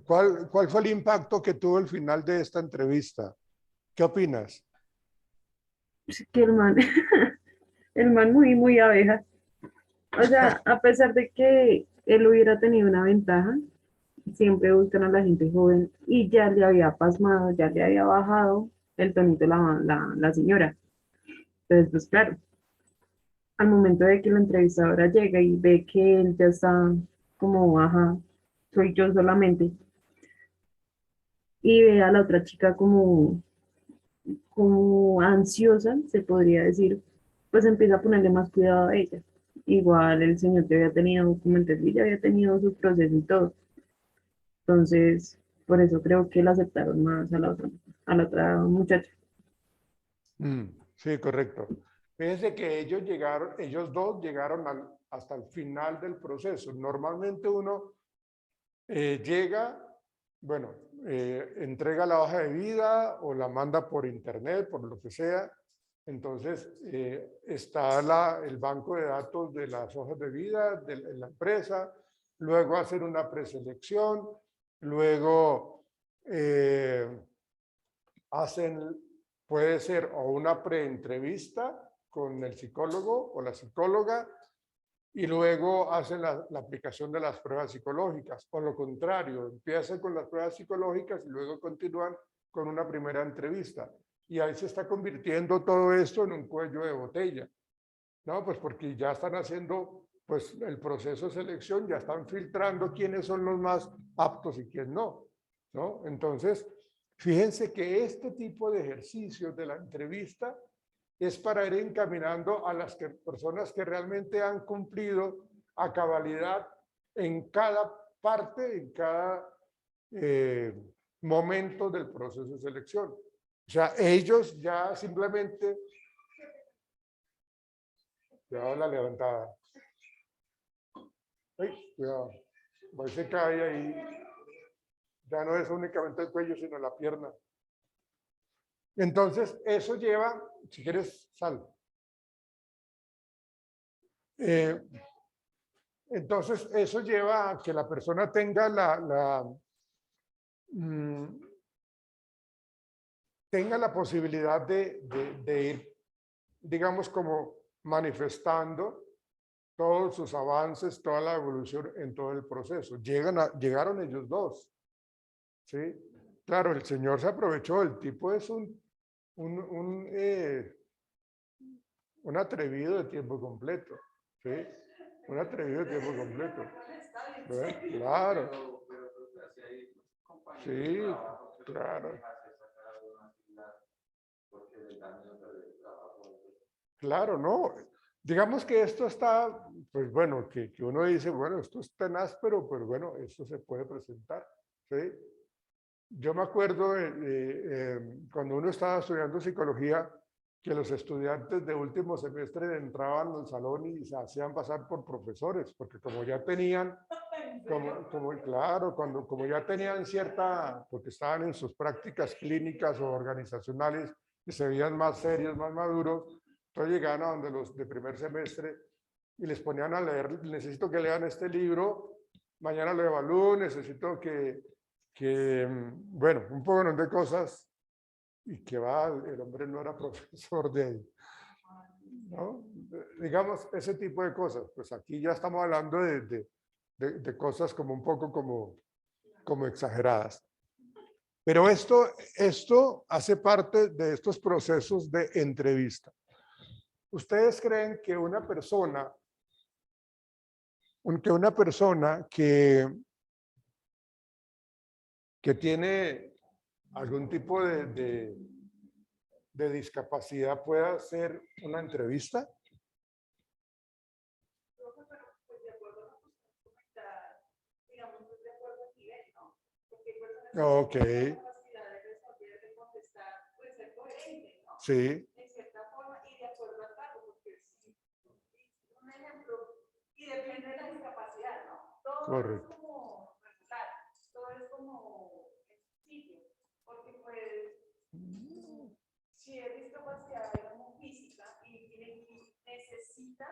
cuál fue el impacto que tuvo el final de esta entrevista? ¿Qué opinas? Es que el man muy abeja. O sea, a pesar de que él hubiera tenido una ventaja, siempre buscan a la gente joven y ya le había pasmado, ya le había bajado el tonito la señora. Entonces, pues claro, al momento de que la entrevistadora llega y ve que él ya está como, ajá, soy yo solamente, y ve a la otra chica como ansiosa, se podría decir, pues empieza a ponerle más cuidado a ella. Igual el señor ya había tenido, como entendí, ya había tenido su proceso y todo. Entonces, por eso creo que la aceptaron más a la otra muchacha. Sí, correcto. Fíjense que ellos dos llegaron hasta el final del proceso. Normalmente uno llega, bueno, entrega la hoja de vida o la manda por internet, por lo que sea. Entonces, está el banco de datos de las hojas de vida de la empresa, luego hacer una preselección, luego puede ser o una preentrevista con el psicólogo o la psicóloga, y luego hacen la aplicación de las pruebas psicológicas. O lo contrario, empiezan con las pruebas psicológicas y luego continúan con una primera entrevista. Y ahí se está convirtiendo todo esto en un cuello de botella, ¿no? Pues porque ya están haciendo pues, el proceso de selección, ya están filtrando quiénes son los más aptos y quién no, ¿no? Entonces, fíjense que este tipo de ejercicios de la entrevista es para ir encaminando a las personas que realmente han cumplido a cabalidad en cada parte, en cada momento del proceso de selección. O sea, ellos ya simplemente... Cuidado la levantada. Ay, cuidado. Ahí se cae ahí. Ya no es únicamente el cuello, sino la pierna. Entonces, eso lleva, si quieres, sal. Entonces, eso lleva a que la persona tenga tenga la posibilidad de ir, digamos, como manifestando todos sus avances, toda la evolución en todo el proceso. Llegaron ellos dos, ¿sí? Claro, el señor se aprovechó, el tipo es un atrevido de tiempo completo, ¿sí? Un atrevido de tiempo completo. ¿Ves? Claro. Sí, claro. Claro, no. Digamos que esto está, pues bueno, que uno dice, bueno, esto es tenaz, pero bueno, esto se puede presentar, ¿sí? Yo me acuerdo cuando uno estaba estudiando psicología, que los estudiantes de último semestre entraban al salón y se hacían pasar por profesores, porque como ya tenían, claro, como ya tenían porque estaban en sus prácticas clínicas o organizacionales y se veían más serios, más maduros, entonces llegaban a donde los de primer semestre y les ponían a leer, necesito que lean este libro, mañana lo evalúo, necesito que bueno, un poco de cosas, y que el hombre no era profesor de ahí, ¿no? Digamos, ese tipo de cosas. Pues aquí ya estamos hablando de cosas como un poco como exageradas. Pero esto hace parte de estos procesos de entrevista. ¿Ustedes creen que una persona que tiene algún tipo de discapacidad pueda hacer una entrevista? Ok. Sí. En cierta forma y de acuerdo al cargo, porque sí, un ejemplo, y depende de la discapacidad, ¿no? Todo Correcto. es como regular, todo es como en sitio, porque pues si es discapacidad como física y necesita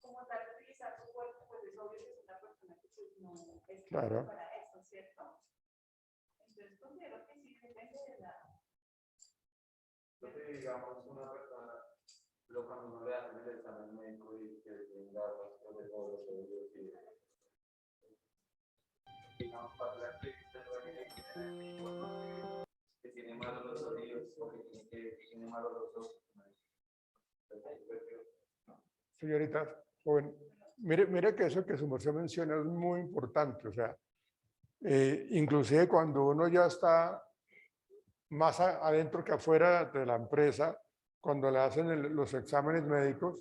como tal utilizar su cuerpo, pues es obvio que es una persona que pues, no es Claro. para eso, ¿cierto? Entonces considero que sí depende de la... Entonces, digamos, una persona, pero cuando uno le hacen el examen médico y que tenga rastros de todos los oídos y digamos, para la entrevista que tiene malos los oídos o que tiene malos los ojos. Señorita joven, mire que eso que su merced menciona es muy importante, o sea, inclusive cuando uno ya está más adentro que afuera de la empresa, cuando le hacen los exámenes médicos,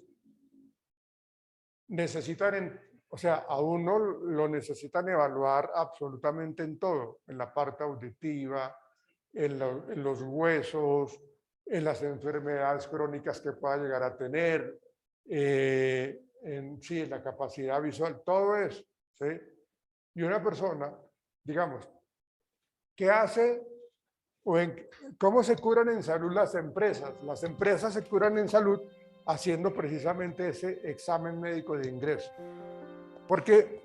necesitan, o sea, a uno lo necesitan evaluar absolutamente en todo, en la parte auditiva, en los huesos, en las enfermedades crónicas que pueda llegar a tener, sí, en la capacidad visual, todo eso, ¿sí? Y una persona, digamos, ¿qué hace o cómo se curan en salud las empresas? Las empresas se curan en salud haciendo precisamente ese examen médico de ingreso. Porque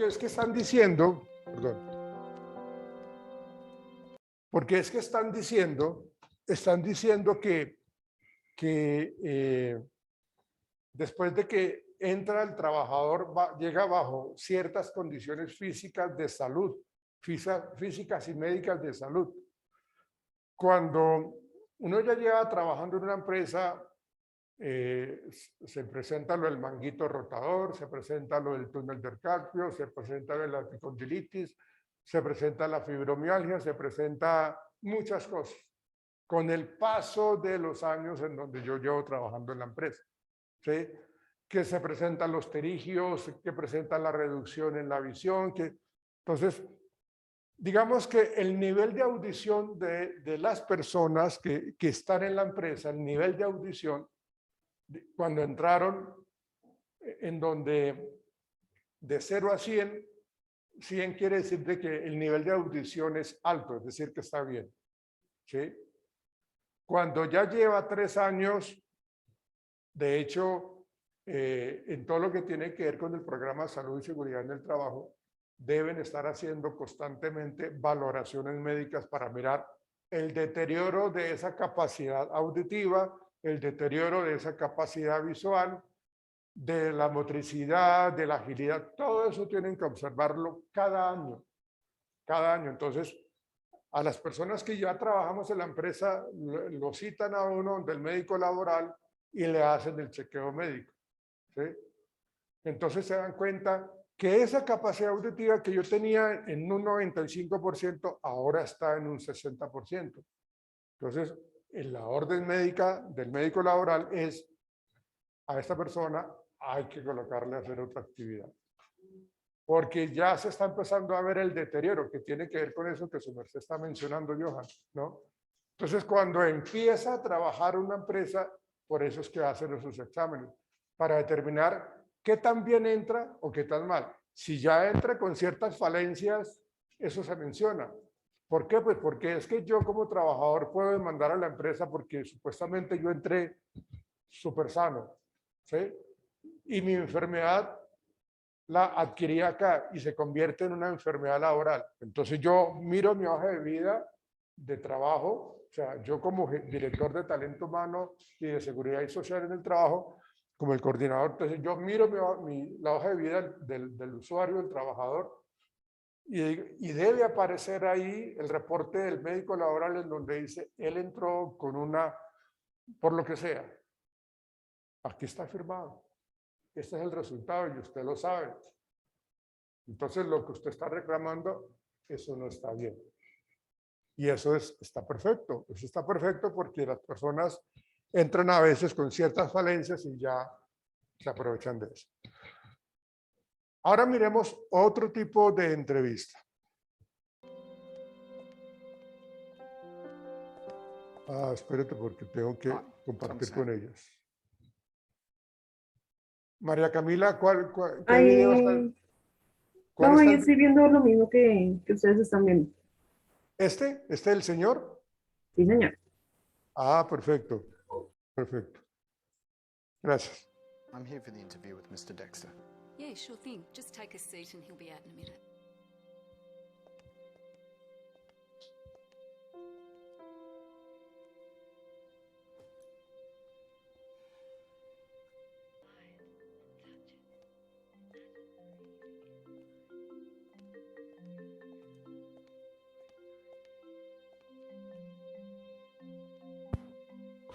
es que están diciendo, perdón, porque es que están diciendo que después de que entra el trabajador, llega bajo ciertas condiciones físicas de salud, físicas y médicas de salud. Cuando uno ya lleva trabajando en una empresa, se presenta lo del manguito rotador, se presenta lo del túnel del carpio, se presenta lo de la epicondilitis, se presenta la fibromialgia, se presenta muchas cosas con el paso de los años en donde yo llevo trabajando en la empresa, ¿sí? Que se presentan los pterigios, que presentan la reducción en la visión, entonces digamos que el nivel de audición de las personas que están en la empresa, el nivel de audición, cuando entraron, en donde de 0 a 100, 100 quiere decir de que el nivel de audición es alto, es decir, que está bien. ¿Sí? Cuando ya lleva 3 años, de hecho, en todo lo que tiene que ver con el programa de salud y seguridad en el trabajo, deben estar haciendo constantemente valoraciones médicas para mirar el deterioro de esa capacidad auditiva, el deterioro de esa capacidad visual, de la motricidad, de la agilidad, todo eso tienen que observarlo cada año. Cada año. Entonces, a las personas que ya trabajamos en la empresa, lo citan a uno del médico laboral y le hacen el chequeo médico. ¿Sí? Entonces se dan cuenta que esa capacidad auditiva que yo tenía en un 95%, ahora está en un 60%. Entonces, en la orden médica del médico laboral es, a esta persona hay que colocarle a hacer otra actividad. Porque ya se está empezando a ver el deterioro que tiene que ver con eso que su merced está mencionando, Johan, ¿no? Entonces, cuando empieza a trabajar una empresa, por eso es que hacen esos exámenes, para determinar qué tan bien entra o qué tan mal. Si ya entra con ciertas falencias, eso se menciona. ¿Por qué? Pues porque es que yo como trabajador puedo demandar a la empresa porque supuestamente yo entré súper sano, ¿sí? Y mi enfermedad la adquirí acá y se convierte en una enfermedad laboral. Entonces yo miro mi hoja de vida de trabajo, o sea, yo como director de talento humano y de seguridad y social en el trabajo, como el coordinador, entonces yo miro la hoja de vida del usuario, del trabajador, y debe aparecer ahí el reporte del médico laboral en donde dice, él entró con una, por lo que sea. Aquí está firmado. Este es el resultado y usted lo sabe. Entonces, lo que usted está reclamando, eso no está bien. Y eso está perfecto. Eso está perfecto porque las personas entran a veces con ciertas falencias y ya se aprovechan de eso. Ahora miremos otro tipo de entrevista. Ah, espérate porque tengo que compartir con ellas. María Camila, ¿qué Ahí, video está? ¿Cuál no, está ahí el estoy viendo lo mismo que ustedes están viendo. ¿Este? ¿Este es el señor? Sí, señor. Ah, perfecto. Perfecto. Gracias. I'm here for the interview with Mr. Dexter. Yeah, sure thing. Just take a seat and he'll be out in a minute.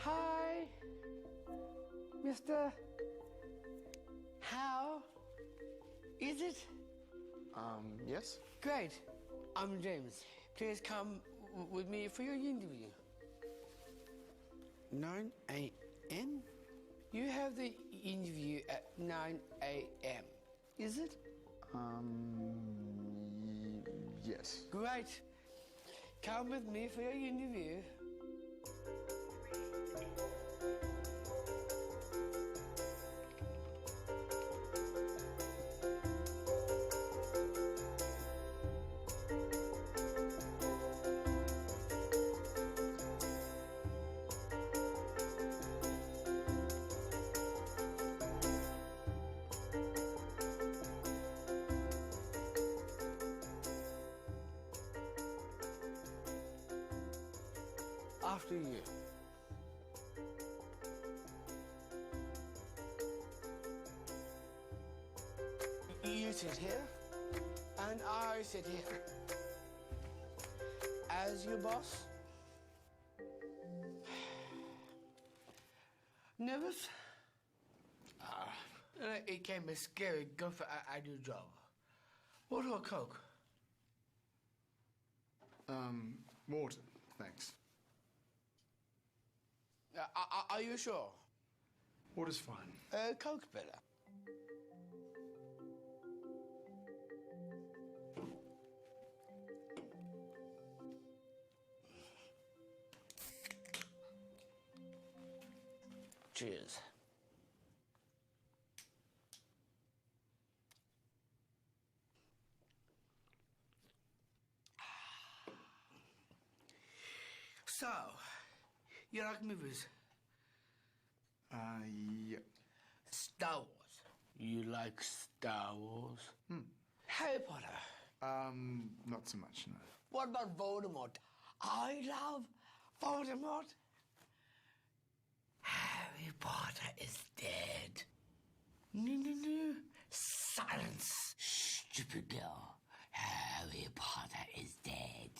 Hi, Mr. How is it? Yes? Great. I'm James. Please come with me for your interview. 9 a.m.? You have the interview at 9 a.m. Is it? Yes. Great. Come with me for your interview. After you. You sit here, and I sit here. As your boss. Nervous? It can be scary going for a new job. What or Coke? Water, thanks. Are you sure? Water's fine. Coke better. Cheers. So, you like movies? Yeah. Star Wars. You like Star Wars? Harry Potter. Not so much, no. What about Voldemort? I love Voldemort. Harry Potter is dead. No. Silence, stupid girl. Harry Potter is dead.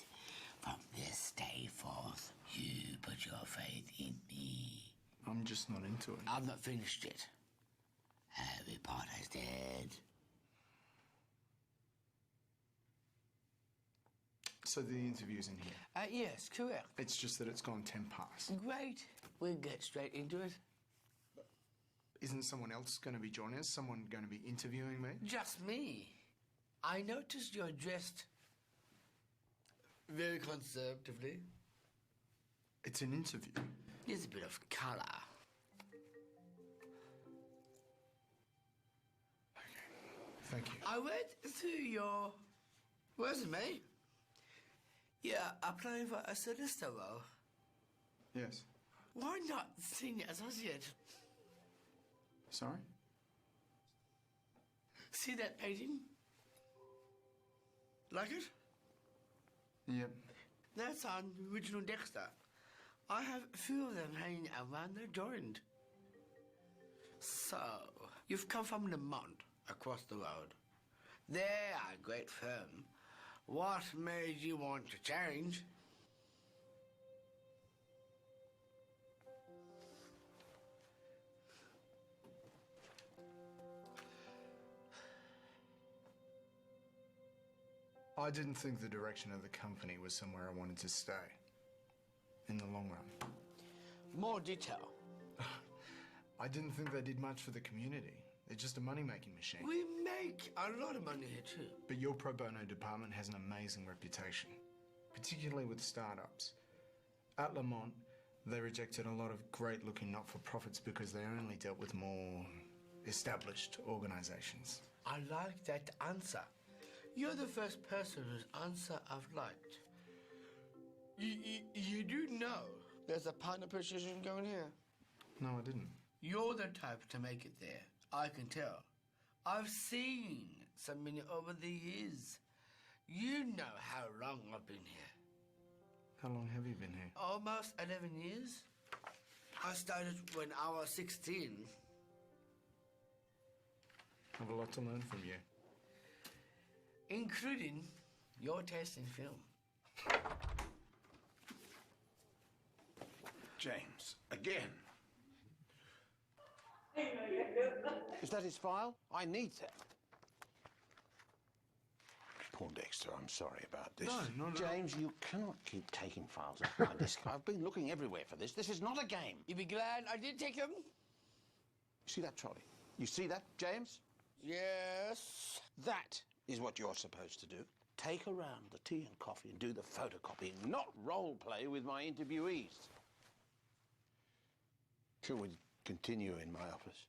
From this day forth, you put your faith in me. I'm just not into it. I'm not finished yet. Harry Potter is dead. So the interview's in here. Yes, correct. It's just that it's gone 10 past. Great. We'll get straight into it. Isn't someone else going to be joining us? Someone going to be interviewing me? Just me. I noticed you're dressed very conservatively. It's an interview. There's a bit of colour. Thank you. I read through your resume. You're applying for a solicitor role. Yes. Why not senior associate? Sorry? See that painting? Like it? Yep. That's on original Dexter. I have a few of them hanging around the joint. So, you've come from Lamont, across the road. They're a great firm. What made you want to change? I didn't think the direction of the company was somewhere I wanted to stay. In the long run. More detail. I didn't think they did much for the community. They're just a money-making machine. We make a lot of money here too. But your pro bono department has an amazing reputation, particularly with startups. At Lamont, They rejected a lot of great-looking not-for-profits because they only dealt with more established organisations. I like that answer. You're the first person whose answer I've liked. You do know there's a partner position going here? No, I didn't. You're the type to make it there. I can tell. I've seen so many over the years. You know how long I've been here. How long have you been here? Almost 11 years. I started when I was 16. I have a lot to learn from you. Including your taste in film. James, again. Is that his file? I need that. Paul Dexter, I'm sorry about this. No. James, you cannot keep taking files off my desk. I've been looking everywhere for this. This is not a game. You'd be glad I did take them? You see that trolley? You see that, James? Yes. That is what you're supposed to do. Take around the tea and coffee and do the photocopying, not role play with my interviewees. Shall we continue in my office?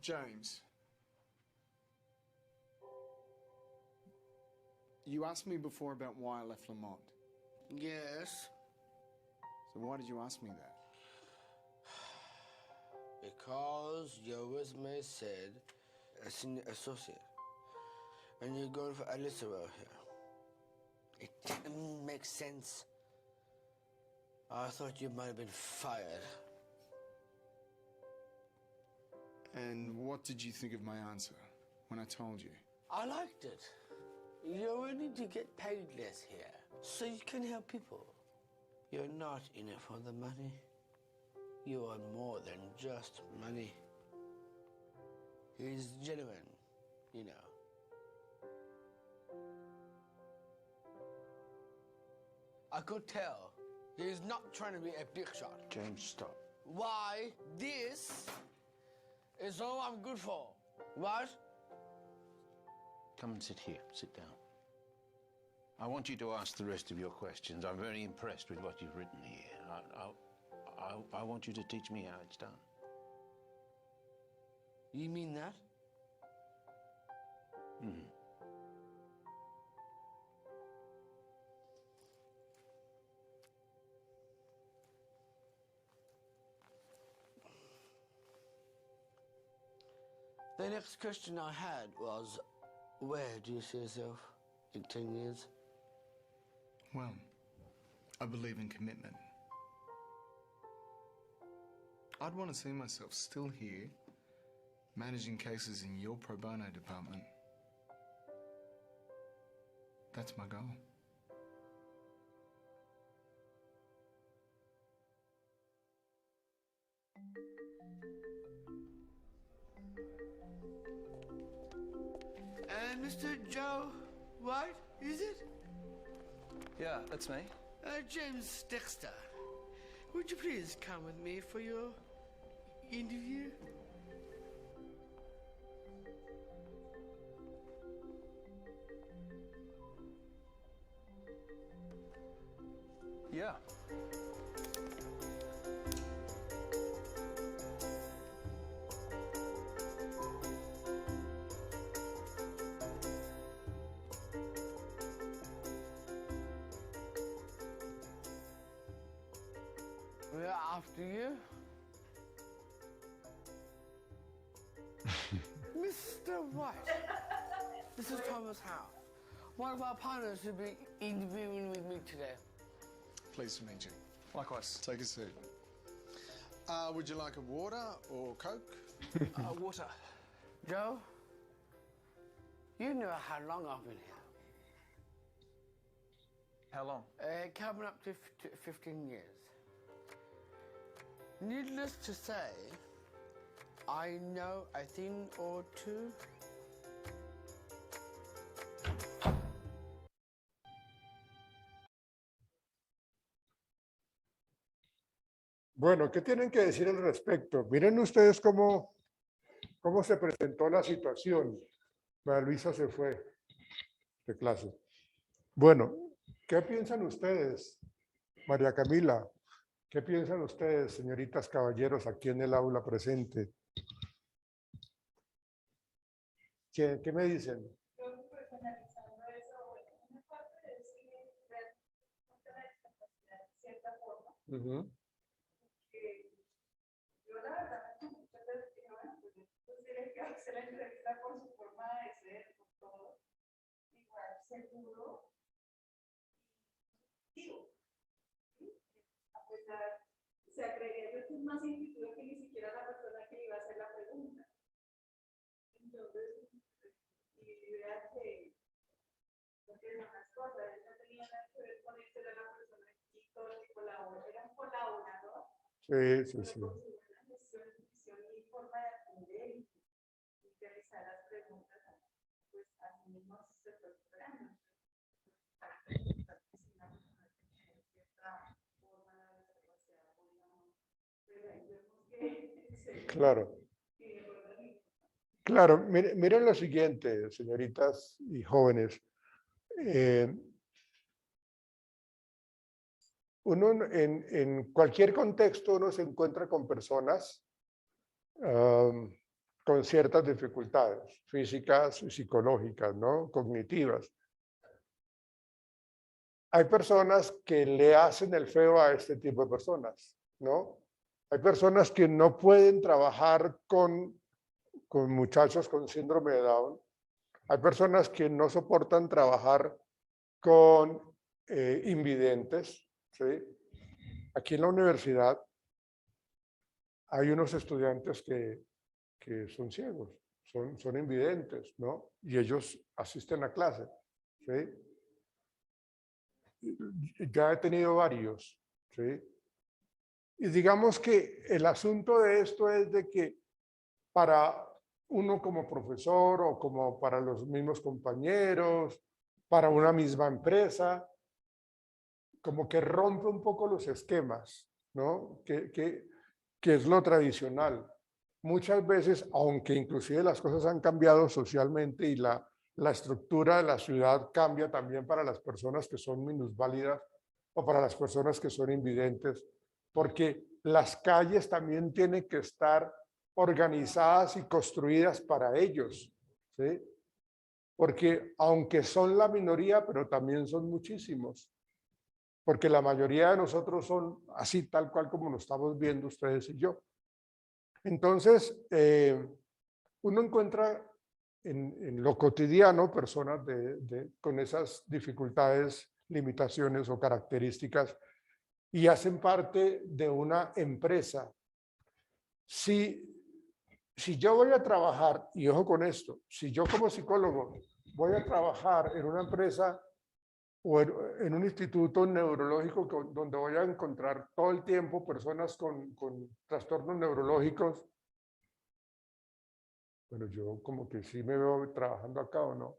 James. You asked me before about why I left Lamont. Yes. So why did you ask me that? Because your resume said a senior associate. And you're going for Alyssa role here. It didn't make sense. I thought you might have been fired. And what did you think of my answer when I told you? I liked it. You're willing to get paid less here, so you can help people. You're not in it for the money. You are more than just money. He's genuine, you know. I could tell he's not trying to be a big shot. James, stop. Why this is all I'm good for, right? Come and sit here. Sit down. I want you to ask the rest of your questions. I'm very impressed with what you've written here. I want you to teach me how it's done. You mean that? The next question I had was, where do you see yourself in 10 years? Well, I believe in commitment. I'd want to see myself still here, managing cases in your pro bono department. That's my goal. And Mr. Joe White, is it? Yeah, that's me. James Dexter, would you please come with me for your interview? Yeah. We're after you. Mr. White, this is Thomas Howe, one of our partners who'll be interviewing with me today. Pleased to meet you. Likewise. Take a seat. Would you like a water or Coke? Water. Joe, you know how long I've been here. How long? Coming up to 15 years. Needless to say, I know a thing or two. Bueno, ¿qué tienen que decir al respecto? Miren ustedes cómo se presentó la situación. María Luisa se fue de clase. Bueno, ¿qué piensan ustedes, María Camila? ¿Qué piensan ustedes, señoritas, caballeros, aquí en el aula presente? ¿Qué me dicen? Yo, pues, analizando eso, bueno, una parte es que realmente la discapacidad de cierta forma, que yo la verdad muchas veces digo, bueno, pues entonces tiene que hacer la entrevista por su forma de ser, por todo, igual seguro, digo, ¿sí? A pesar, o sea, creería yo que es más individual que ni siquiera la persona que iba a hacer la pregunta. Entonces, y vea que no tiene más cosas, no tenía nada que ver con esto, era la persona que todo el que colaboró, era un colaborador. Sí, sí, sí. Con su buena gestión, visión y forma de atender y realizar las preguntas, pues así mismo se fue esperando. Claro. Claro, miren lo siguiente, señoritas y jóvenes. Uno en cualquier contexto uno se encuentra con personas con ciertas dificultades físicas y psicológicas, ¿no? Cognitivas. Hay personas que le hacen el feo a este tipo de personas, ¿no? Hay personas que no pueden trabajar con muchachos con síndrome de Down. Hay personas que no soportan trabajar con invidentes, ¿sí? Aquí en la universidad hay unos estudiantes que son ciegos, son invidentes, ¿no? Y ellos asisten a clase, ¿sí? Ya he tenido varios, ¿sí? Y digamos que el asunto de esto es de que para uno como profesor o como para los mismos compañeros, para una misma empresa, como que rompe un poco los esquemas, ¿no? Que es lo tradicional. Muchas veces, aunque inclusive las cosas han cambiado socialmente y la estructura de la ciudad cambia también para las personas que son minusválidas o para las personas que son invidentes, porque las calles también tienen que estar organizadas y construidas para ellos, ¿sí? Porque aunque son la minoría, pero también son muchísimos, porque la mayoría de nosotros son así, tal cual como nos estamos viendo ustedes y yo. Entonces, uno encuentra en lo cotidiano personas con esas dificultades, limitaciones o características y hacen parte de una empresa. Si yo voy a trabajar, y ojo con esto, si yo como psicólogo voy a trabajar en una empresa o en un instituto neurológico donde voy a encontrar todo el tiempo personas con trastornos neurológicos, bueno, yo como que sí me veo trabajando acá o no.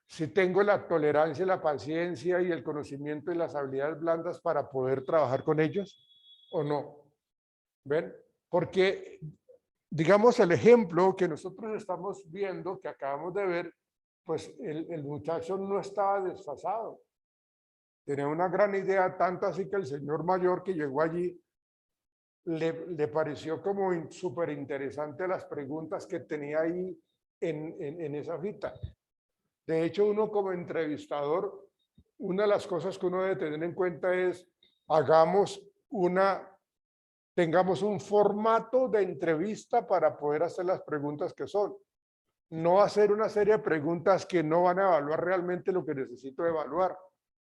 Si tengo la tolerancia, la paciencia y el conocimiento y las habilidades blandas para poder trabajar con ellos o no. ¿Ven? Porque, digamos, el ejemplo que nosotros estamos viendo, que acabamos de ver, pues el muchacho no estaba desfasado. Tenía una gran idea, tanto así que el señor mayor que llegó allí le pareció como súper interesante las preguntas que tenía ahí en esa cita. De hecho, uno como entrevistador, una de las cosas que uno debe tener en cuenta es tengamos un formato de entrevista para poder hacer las preguntas que son. No hacer una serie de preguntas que no van a evaluar realmente lo que necesito evaluar.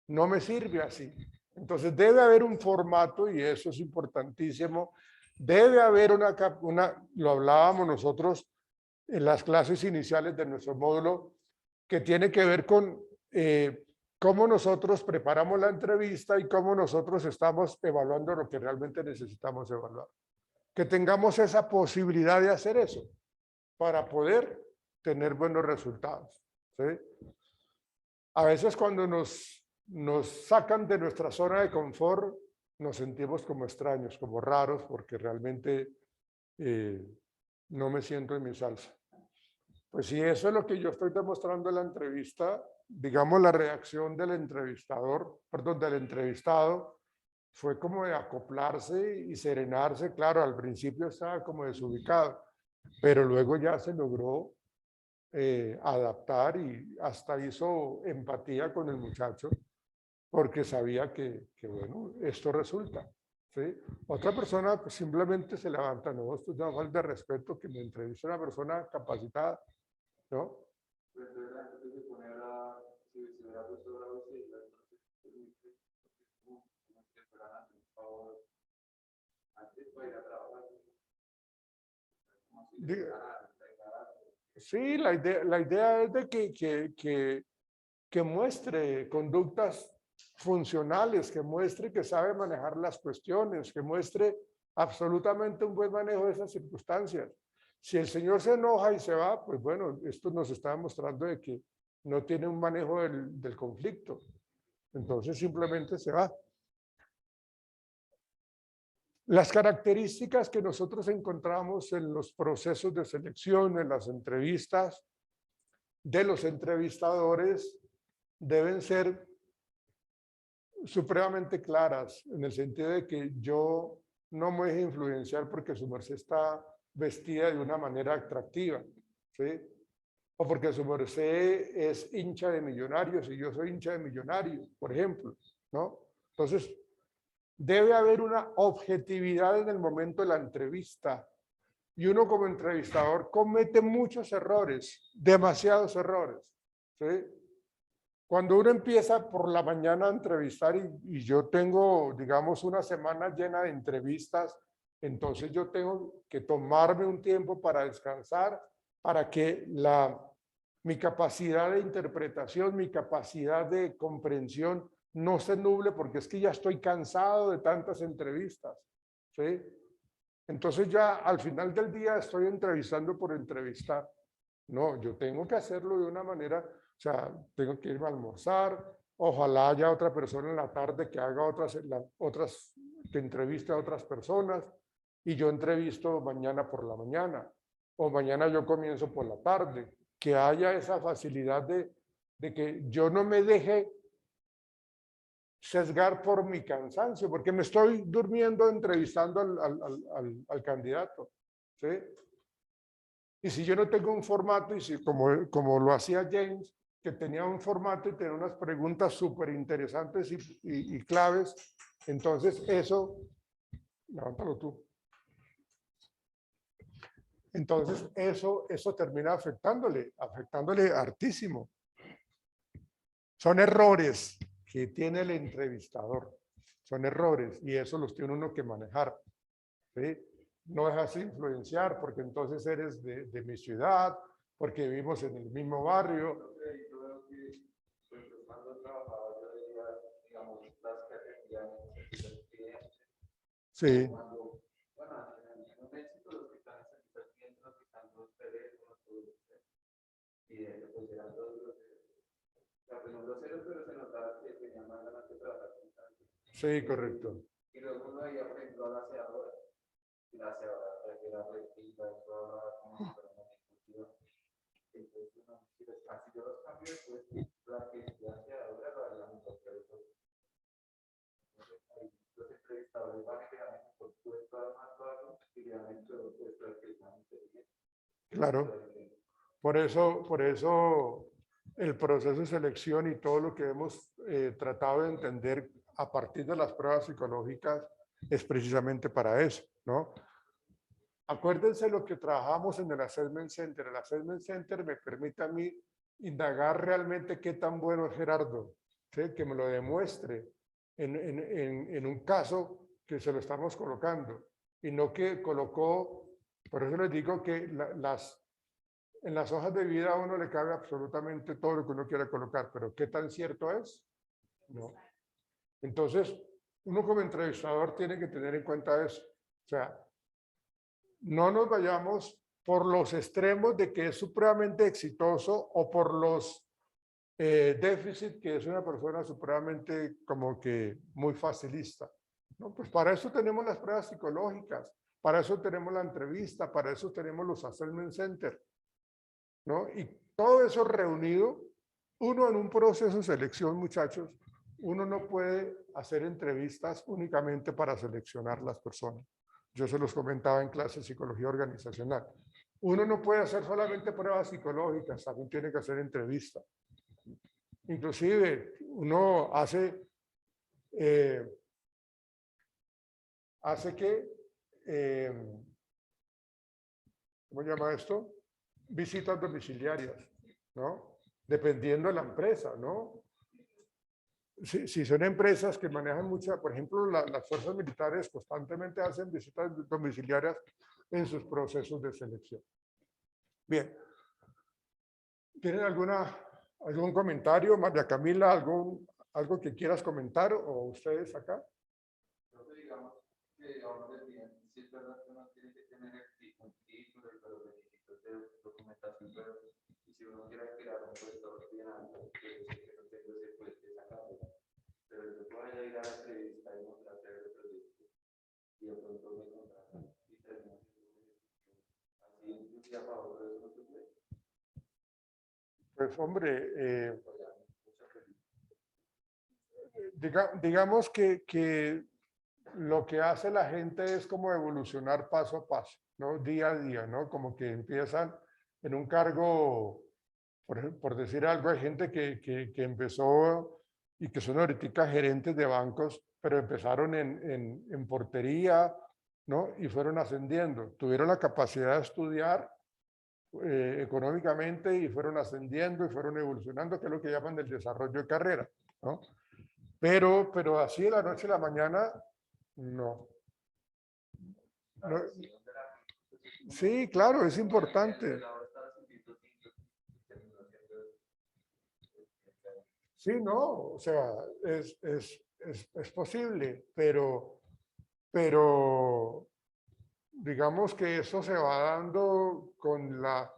No me sirve así. Entonces debe haber un formato y eso es importantísimo. Debe haber lo hablábamos nosotros en las clases iniciales de nuestro módulo, que tiene que ver con cómo nosotros preparamos la entrevista y cómo nosotros estamos evaluando lo que realmente necesitamos evaluar. Que tengamos esa posibilidad de hacer eso para poder tener buenos resultados, ¿sí? A veces cuando nos sacan de nuestra zona de confort, nos sentimos como extraños, como raros, porque realmente no me siento en mi salsa. Pues si eso es lo que yo estoy demostrando en la entrevista, digamos la reacción del entrevistador, perdón, del entrevistado, fue como de acoplarse y serenarse. Claro, al principio estaba como desubicado, pero luego ya se logró adaptar y hasta hizo empatía con el muchacho porque sabía que bueno, esto resulta. ¿Sí? Otra persona pues, simplemente se levanta, no, esto es una falta de respeto que me entreviste una persona capacitada, ¿no? Pues de verdad que se pone a, si se hubiera puesto bravo, sí, entonces, como que fueran a hacer un favor antes para ir a trabajar. Como si le Sí, la idea es de que muestre conductas funcionales, que muestre que sabe manejar las cuestiones, que muestre absolutamente un buen manejo de esas circunstancias. Si el señor se enoja y se va, pues bueno, esto nos está demostrando de que no tiene un manejo del conflicto. Entonces simplemente se va. Las características que nosotros encontramos en los procesos de selección, en las entrevistas de los entrevistadores, deben ser supremamente claras, en el sentido de que yo no me deje influenciar porque su merced está vestida de una manera atractiva, ¿sí? O porque su merced es hincha de Millonarios y yo soy hincha de Millonarios, por ejemplo, ¿no? Entonces, debe haber una objetividad en el momento de la entrevista y uno como entrevistador comete muchos errores, demasiados errores, ¿sí? Cuando uno empieza por la mañana a entrevistar y yo tengo, digamos, una semana llena de entrevistas, entonces yo tengo que tomarme un tiempo para descansar, para que mi capacidad de interpretación, mi capacidad de comprensión no se nuble, porque es que ya estoy cansado de tantas entrevistas, ¿sí? Entonces ya al final del día estoy entrevistando por entrevistar. No, yo tengo que hacerlo de una manera, o sea, tengo que irme a almorzar, ojalá haya otra persona en la tarde que haga que entreviste a otras personas y yo entrevisto mañana por la mañana o mañana yo comienzo por la tarde, que haya esa facilidad de que yo no me deje sesgar por mi cansancio, porque me estoy durmiendo entrevistando al candidato, ¿sí? Y si yo no tengo un formato, y si como lo hacía James, que tenía un formato y tenía unas preguntas súper interesantes y claves, entonces eso, levántalo tú. Entonces eso termina afectándole hartísimo. Son errores que tiene el entrevistador, son errores y eso los tiene uno que manejar, ¿sí? No dejarse influenciar porque entonces eres de mi ciudad, porque vivimos en el mismo barrio. Sí. Sí, correcto. Y luego uno veía, por ejemplo, a la aseadora. Y la aseadora era repita y toda como si fuera una discusión. Entonces, uno, así yo los cambio, pues la que es la aseadora lo haría mejor que el otro. Entonces, ahí los entrevistadores van a quedar por puesto más bajo y realmente los puestos al que están inteligentes. Claro. Por eso el proceso de selección y todo lo que hemos tratado de entender a partir de las pruebas psicológicas es precisamente para eso, ¿no? Acuérdense lo que trabajamos en el Assessment Center. El Assessment Center me permite a mí indagar realmente qué tan bueno es Gerardo, ¿sí? Que me lo demuestre en un caso que se lo estamos colocando y no que colocó, por eso les digo que en las hojas de vida a uno le cabe absolutamente todo lo que uno quiera colocar, pero ¿qué tan cierto es? No. Entonces, uno como entrevistador tiene que tener en cuenta eso. O sea, no nos vayamos por los extremos de que es supremamente exitoso o por los déficits que es una persona supremamente como que muy facilista. ¿no? Pues para eso tenemos las pruebas psicológicas, para eso tenemos la entrevista, para eso tenemos los assessment centers, ¿no? Y todo eso reunido, uno en un proceso de selección, muchachos, uno no puede hacer entrevistas únicamente para seleccionar las personas. Yo se los comentaba en clase de psicología organizacional. Uno no puede hacer solamente pruebas psicológicas, también tiene que hacer entrevistas. Inclusive, uno hace que, ¿cómo se llama esto? Visitas domiciliarias, ¿no? Dependiendo de la empresa, ¿no? Si son empresas que manejan mucha, por ejemplo, las fuerzas militares constantemente hacen visitas domiciliarias en sus procesos de selección. Bien. ¿Tienen algún comentario, María Camila, algo que quieras comentar o ustedes acá? Entonces, digamos que ahora les bien, sí es verdad que uno tiene que tener un título y los requisitos de documentación, pero si uno quiere crear un puesto bien alto, que no tengo ese puesto, esa carrera, pero yo puedo ir a la entrevista y mostrar el proyecto y de pronto me contratan y termino así de un día para otro, eso no se puede. Pues hombre, digamos que lo que hace la gente es como evolucionar paso a paso, ¿no? Día a día, ¿no? Como que empiezan en un cargo, por decir algo, hay gente que empezó y que son ahorita gerentes de bancos, pero empezaron en portería, ¿no? Y fueron ascendiendo, tuvieron la capacidad de estudiar económicamente y fueron ascendiendo y fueron evolucionando, que es lo que llaman el desarrollo de carrera, ¿no? Pero así de la noche a la mañana, no. Sí, claro, es importante. Sí, no, o sea, es posible, pero digamos que eso se va dando con la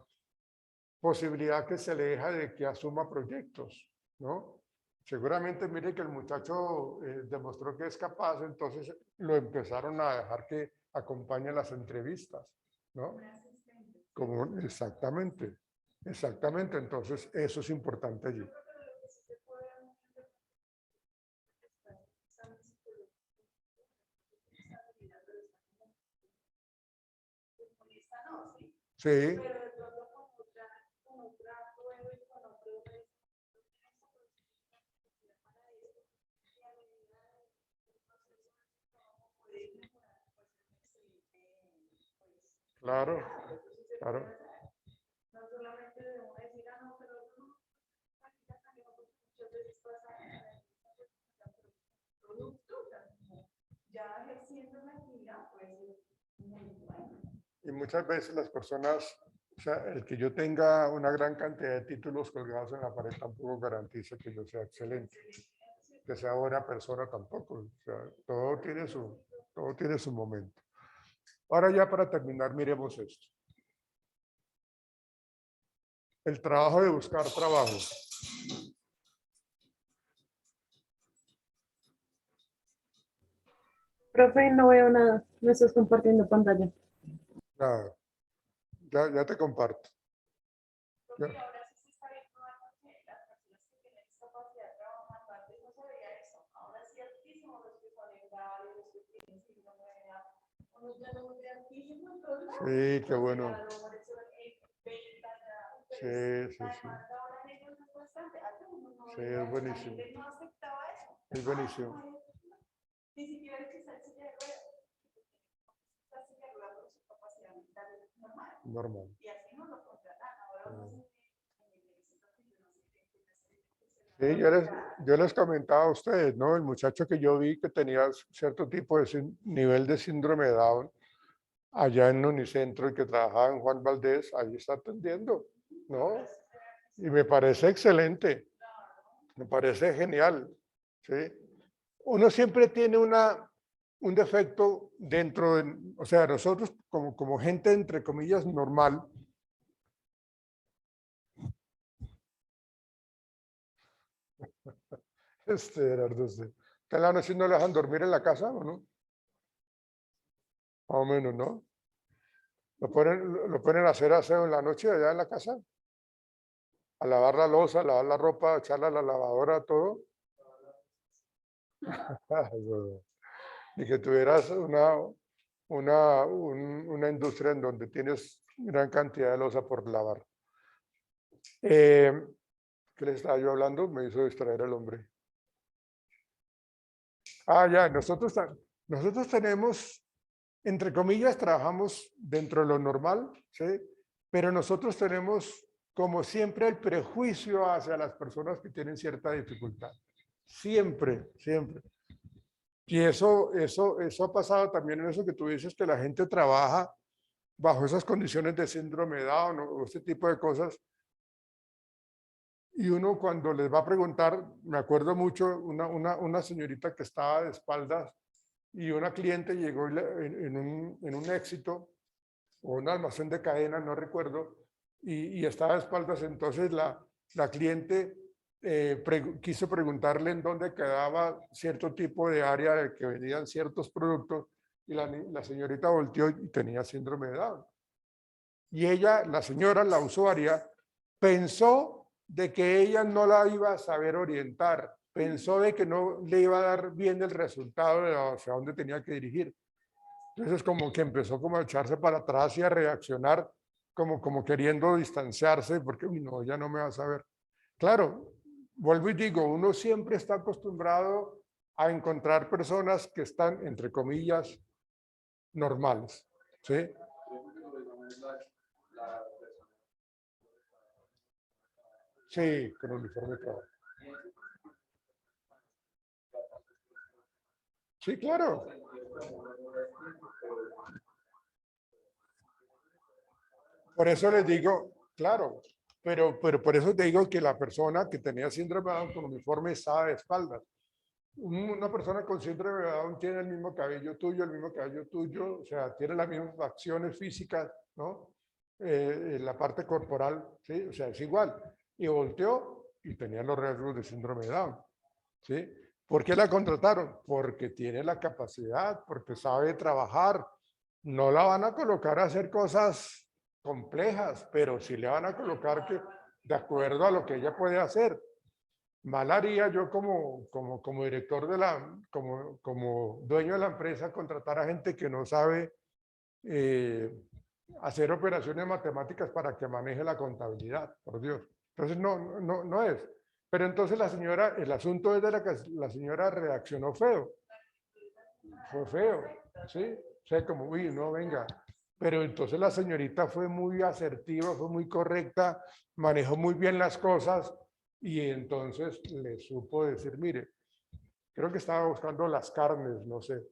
posibilidad que se le deja de que asuma proyectos, ¿no? Seguramente mire que el muchacho demostró que es capaz, entonces lo empezaron a dejar que acompañe las entrevistas, ¿no? Como, exactamente, entonces eso es importante allí. Sí. Pero de pronto con otra prueba y con otro Claro, claro. no solamente de uno decir, no, pero no, muchas veces pasa producto, ya ejerciendo la actividad, pues muy bueno. Y muchas veces las personas, o sea, el que yo tenga una gran cantidad de títulos colgados en la pared tampoco garantiza que yo sea excelente, que sea buena persona tampoco. O sea, todo tiene su momento. Ahora ya para terminar, miremos esto. El trabajo de buscar trabajo. Profe, no veo nada. No estás compartiendo pantalla. Nada. Ya te comparto. Ya. Ahora sí se está viendo algo que las personas que tienen discapacidad trabajan, antes no se veía eso. Ahora sí altísimo los que son edades, los que tienen síndrome de edad, unos ya no de altísimo en todos lados. Sí, qué bueno. Sí, sí. Sí, es buenísimo. No aceptaba eso. Es buenísimo. Ni siquiera el que está en silla de ruedas. Está en silla de ruedas por su capacidad mental normal. Normal. Y así no lo contratan. Ahora Sí, yo les comentaba a ustedes, ¿no? El muchacho que yo vi que tenía cierto tipo de nivel de síndrome de Down allá en Unicentro y que trabajaba en Juan Valdés, ahí está atendiendo, ¿no? Y me parece excelente, me parece genial, ¿sí? Uno siempre tiene un defecto dentro de, o sea, nosotros como gente, entre comillas, normal, Gerardo, ¿Ustedes la noche no le dejan dormir en la casa o no? Más o menos, ¿no? Lo ponen a hacer aseo en la noche allá en la casa. A lavar la loza, a lavar la ropa, echarla a la lavadora, todo. Y que tuvieras una industria en donde tienes gran cantidad de loza por lavar. ¿Qué le estaba yo hablando? Me hizo distraer el hombre. Ya, nosotros tenemos, entre comillas, trabajamos dentro de lo normal, ¿sí? Pero nosotros tenemos, como siempre, el prejuicio hacia las personas que tienen cierta dificultad. Siempre, siempre. Y eso ha pasado también en eso que tú dices, que la gente trabaja bajo esas condiciones de síndrome de Down o este tipo de cosas. Y uno cuando les va a preguntar, me acuerdo mucho, una señorita que estaba de espaldas y una cliente llegó en un éxito o un almacén de cadena, no recuerdo, y estaba de espaldas. Entonces la cliente quiso preguntarle en dónde quedaba cierto tipo de área de que vendían ciertos productos y la señorita volteó y tenía síndrome de Down. Y ella, la señora, la usuaria, pensó de que ella no la iba a saber orientar, pensó de que no le iba a dar bien el resultado de hacia dónde tenía que dirigir. Entonces como que empezó como a echarse para atrás y a reaccionar como queriendo distanciarse porque uy, no, ya no me va a saber. Claro, vuelvo y digo, uno siempre está acostumbrado a encontrar personas que están, entre comillas, normales, ¿sí? Sí, con uniforme de trabajo. Sí, claro. Por eso les digo, claro, pero por eso te digo que la persona que tenía síndrome de Down con uniforme estaba de espaldas. Una persona con síndrome de Down tiene el mismo cabello tuyo, el mismo cabello tuyo, o sea, tiene las mismas facciones físicas, ¿no? La parte corporal, ¿sí? O sea, es igual. Y volteó y tenía los rasgos de síndrome de Down, ¿sí? ¿Por qué la contrataron? Porque tiene la capacidad, porque sabe trabajar. No la van a colocar a hacer cosas complejas, pero sí le van a colocar que de acuerdo a lo que ella puede hacer. Mal haría yo como director como dueño de la empresa contratar a gente que no sabe hacer operaciones matemáticas para que maneje la contabilidad, por Dios. Entonces no es. Pero entonces la señora, el asunto es de la señora reaccionó feo. Fue feo, ¿sí? O sea, como, uy, no, venga. Pero entonces la señorita fue muy asertiva, fue muy correcta, manejó muy bien las cosas y entonces le supo decir, mire, creo que estaba buscando las carnes, no sé,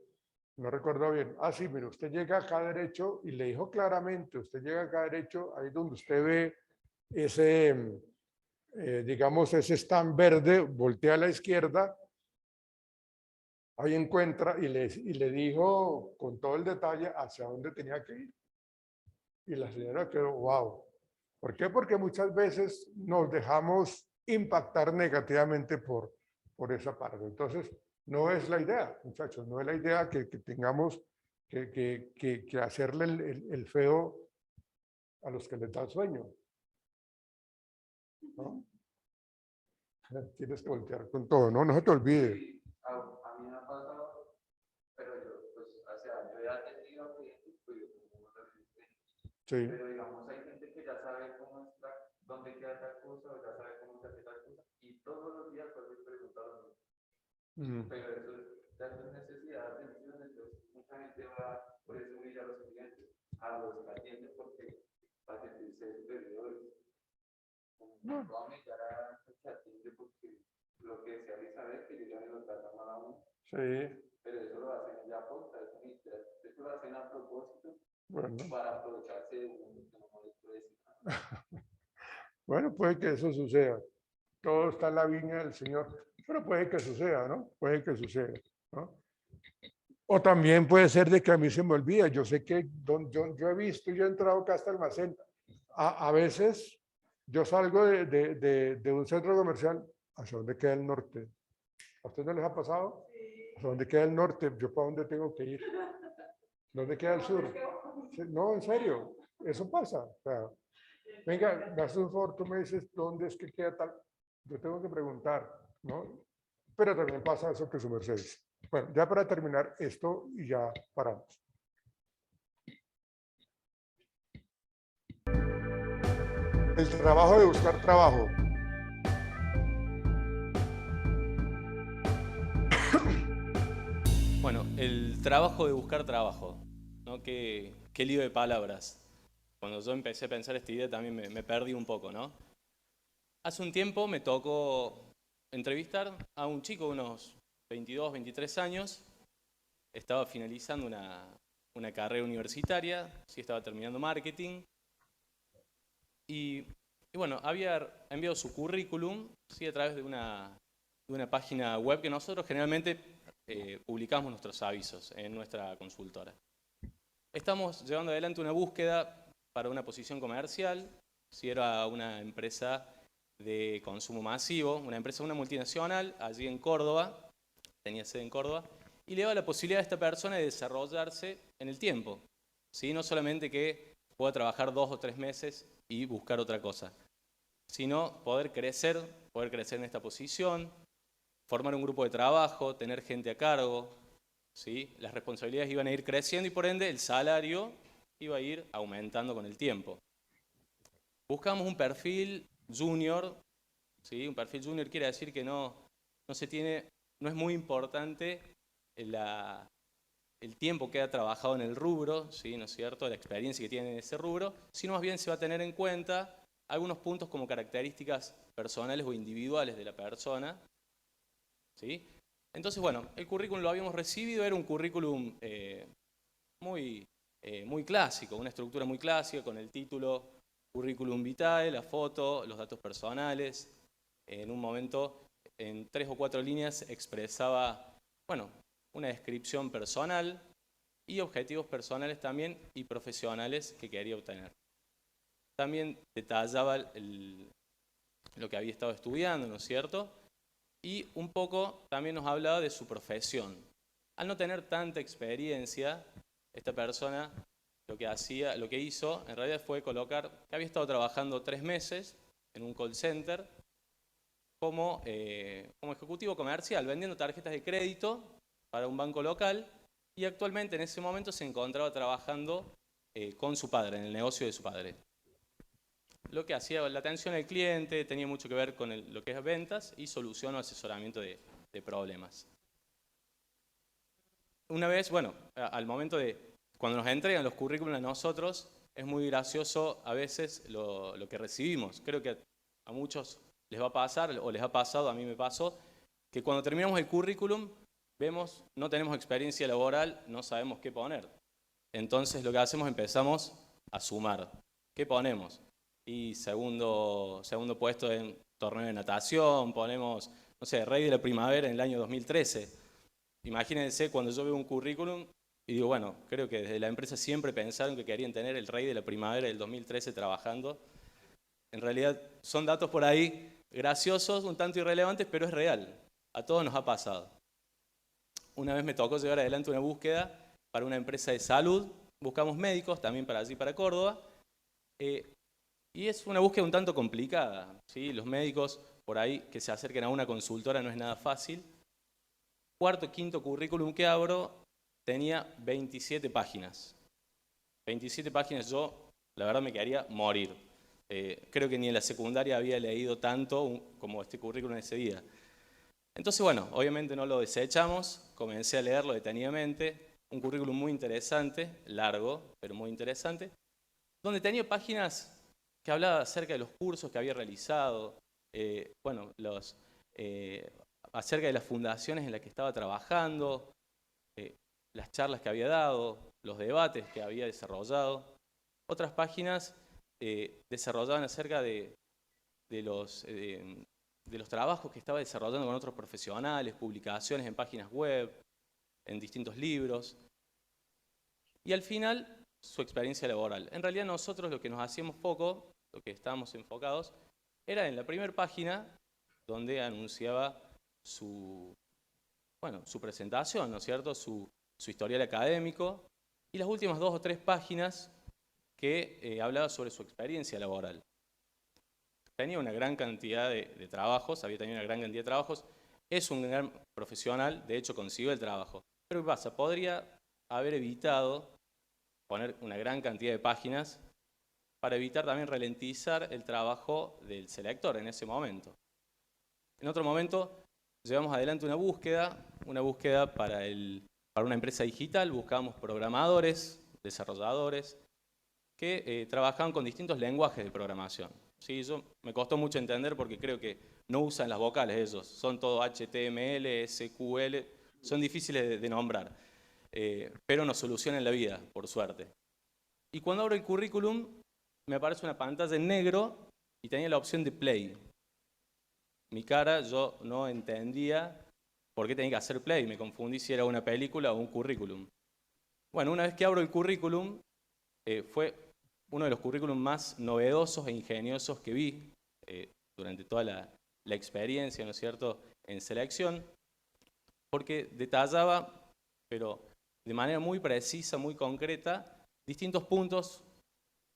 no recuerdo bien. Ah, sí, mire, usted llega acá derecho y le dijo claramente, usted llega acá derecho, ahí donde usted ve ese, digamos, ese stand verde, voltea a la izquierda, ahí encuentra y le dijo con todo el detalle hacia dónde tenía que ir. Y la señora quedó, wow. ¿Por qué? Porque muchas veces nos dejamos impactar negativamente por esa parte. Entonces, no es la idea, muchachos, no es la idea que tengamos que hacerle el feo a los que les da sueño, ¿no? Tienes que voltear con todo, ¿no? No se te olvide. A mí me ha pasado, pero yo, pues, o sea, yo he atendido clientes, pues yo como Sí. pero digamos, hay gente que ya sabe cómo está, dónde queda tal cosa, o ya sabe cómo se hace tal cosa, y todos los días pueden preguntar lo mismo. Pero eso ya no es necesidad de atención, entonces mucha gente va, por eso mira a los clientes, a los que atienden, porque para sentirse superiores. No va a humillar a los que atiende porque lo que sea Elizabeth, que llegan y lo tratan mal a uno. Sí. Pero eso lo hacen ya posta, eso lo hacen a propósito. Bueno. Para aprovecharse de uno que no moleste decir nada. Bueno, puede que eso suceda. Todo está en la viña del Señor, pero puede que suceda, ¿no? Puede que suceda, ¿no? O también puede ser de que a mí se me olvida. Yo sé que yo he visto, yo he entrado acá hasta el almacén. A veces yo salgo de un centro comercial, ¿hacia dónde queda el norte? ¿A ustedes no les ha pasado? ¿Dónde queda el norte? ¿Yo para dónde tengo que ir? ¿Dónde queda el sur? No, en serio, eso pasa. O sea, venga, me haces un favor, tú me dices dónde es que queda tal. Yo tengo que preguntar, ¿no? Pero también pasa eso que su merced dice. Bueno, ya para terminar esto y ya paramos. El trabajo de buscar trabajo. Bueno, el trabajo de buscar trabajo, ¿no? Qué lío de palabras. Cuando yo empecé a pensar esta idea también me perdí un poco, ¿no? Hace un tiempo me tocó entrevistar a un chico de unos 22, 23 años. Estaba finalizando una carrera universitaria, sí, estaba terminando marketing. Y bueno, había enviado su currículum, sí, a través de una página web que nosotros generalmente publicamos nuestros avisos en nuestra consultora. Estamos llevando adelante una búsqueda para una posición comercial, si era una empresa de consumo masivo, una multinacional, allí en Córdoba, tenía sede en Córdoba, y le daba la posibilidad a esta persona de desarrollarse en el tiempo, ¿sí? No solamente que pueda trabajar 2 o 3 meses y buscar otra cosa, sino poder crecer en esta posición, formar un grupo de trabajo, tener gente a cargo, ¿sí? Las responsabilidades iban a ir creciendo y por ende el salario iba a ir aumentando con el tiempo. Buscamos un perfil junior, ¿sí? Un perfil junior quiere decir que no es muy importante el tiempo que ha trabajado en el rubro, ¿sí? ¿No es cierto? La experiencia que tiene en ese rubro, sino más bien se va a tener en cuenta algunos puntos como características personales o individuales de la persona, ¿sí? Entonces, bueno, el currículum lo habíamos recibido, era un currículum muy clásico, una estructura muy clásica con el título currículum vitae, la foto, los datos personales. En un momento, en 3 o 4 líneas, expresaba, bueno, una descripción personal y objetivos personales también y profesionales que quería obtener. También detallaba lo que había estado estudiando, ¿no es cierto? Y un poco también nos hablaba de su profesión. Al no tener tanta experiencia, esta persona lo que hizo en realidad fue colocar que había estado trabajando 3 meses en un call center como ejecutivo comercial, vendiendo tarjetas de crédito para un banco local y actualmente en ese momento se encontraba trabajando con su padre, en el negocio de su padre. Lo que hacía la atención al cliente tenía mucho que ver con lo que es ventas y solución o asesoramiento de problemas. Una vez, bueno, al momento de cuando nos entregan los currículums a nosotros, es muy gracioso a veces lo que recibimos. Creo que a muchos les va a pasar, o les ha pasado, a mí me pasó, que cuando terminamos el currículum, vemos, no tenemos experiencia laboral, no sabemos qué poner. Entonces lo que hacemos, empezamos a sumar. ¿Qué ponemos? Y segundo puesto en torneo de natación, ponemos, no sé, rey de la primavera en el año 2013. Imagínense cuando yo veo un currículum y digo, bueno, creo que desde la empresa siempre pensaron que querían tener el rey de la primavera del 2013 trabajando. En realidad son datos por ahí graciosos, un tanto irrelevantes, pero es real. A todos nos ha pasado. Una vez me tocó llevar adelante una búsqueda para una empresa de salud. Buscamos médicos, también para allí, para Córdoba. Y es una búsqueda un tanto complicada, ¿sí? Los médicos por ahí que se acerquen a una consultora no es nada fácil. Cuarto, quinto currículum que abro tenía 27 páginas. 27 páginas, yo la verdad me quedaría morir. Creo que ni en la secundaria había leído tanto como este currículum ese día. Entonces, bueno, obviamente no lo desechamos, comencé a leerlo detenidamente. Un currículum muy interesante, largo, pero muy interesante, donde tenía páginas que hablaba acerca de los cursos que había realizado, bueno, acerca de las fundaciones en las que estaba trabajando, las charlas que había dado, los debates que había desarrollado. Otras páginas desarrollaban acerca de los trabajos que estaba desarrollando con otros profesionales, publicaciones en páginas web, en distintos libros. Y al final, su experiencia laboral. En realidad nosotros lo que nos hacíamos foco, lo que estábamos enfocados, era en la primera página donde anunciaba bueno, su presentación, ¿no es cierto?, su historial académico, y las últimas 2 o 3 páginas que hablaba sobre su experiencia laboral. Tenía una gran cantidad de trabajos, había tenido una gran cantidad de trabajos, es un gran profesional, de hecho consiguió el trabajo. Pero ¿qué pasa? Podría haber evitado poner una gran cantidad de páginas para evitar también ralentizar el trabajo del selector en ese momento. En otro momento llevamos adelante una búsqueda para una empresa digital, buscábamos programadores, desarrolladores, que trabajaban con distintos lenguajes de programación. Sí, eso me costó mucho entender porque creo que no usan las vocales ellos, son todo HTML, SQL, son difíciles de nombrar, pero nos solucionan la vida, por suerte. Y cuando abro el currículum, me aparece una pantalla en negro y tenía la opción de play. Mi cara, yo no entendía por qué tenía que hacer play, me confundí si era una película o un currículum. Bueno, una vez que abro el currículum, fue uno de los currículums más novedosos e ingeniosos que vi durante toda la experiencia, ¿no es cierto?, en selección, porque detallaba, pero de manera muy precisa, muy concreta, distintos puntos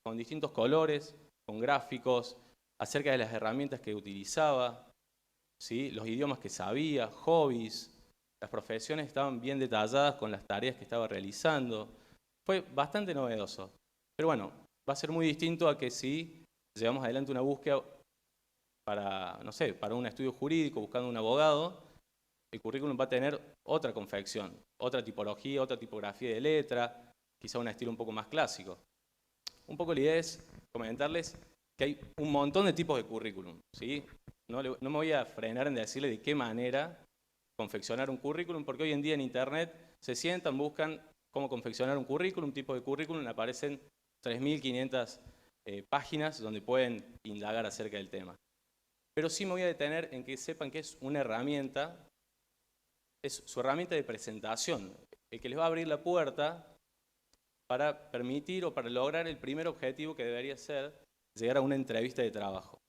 con distintos colores, con gráficos, acerca de las herramientas que utilizaba, ¿sí?, los idiomas que sabía, hobbies, las profesiones estaban bien detalladas con las tareas que estaba realizando. Fue bastante novedoso. Pero bueno, va a ser muy distinto a que si llevamos adelante una búsqueda para, no sé, para un estudio jurídico, buscando un abogado, el currículum va a tener otra confección, otra tipología, otra tipografía de letra, quizá un estilo un poco más clásico. Un poco la idea es comentarles que hay un montón de tipos de currículum, ¿sí? No me voy a frenar en decirle de qué manera confeccionar un currículum, porque hoy en día en Internet se sientan, buscan cómo confeccionar un currículum, tipo de currículum, aparecen 3.500 páginas donde pueden indagar acerca del tema. Pero sí me voy a detener en que sepan que es una herramienta, es su herramienta de presentación, el que les va a abrir la puerta para permitir o para lograr el primer objetivo que debería ser llegar a una entrevista de trabajo.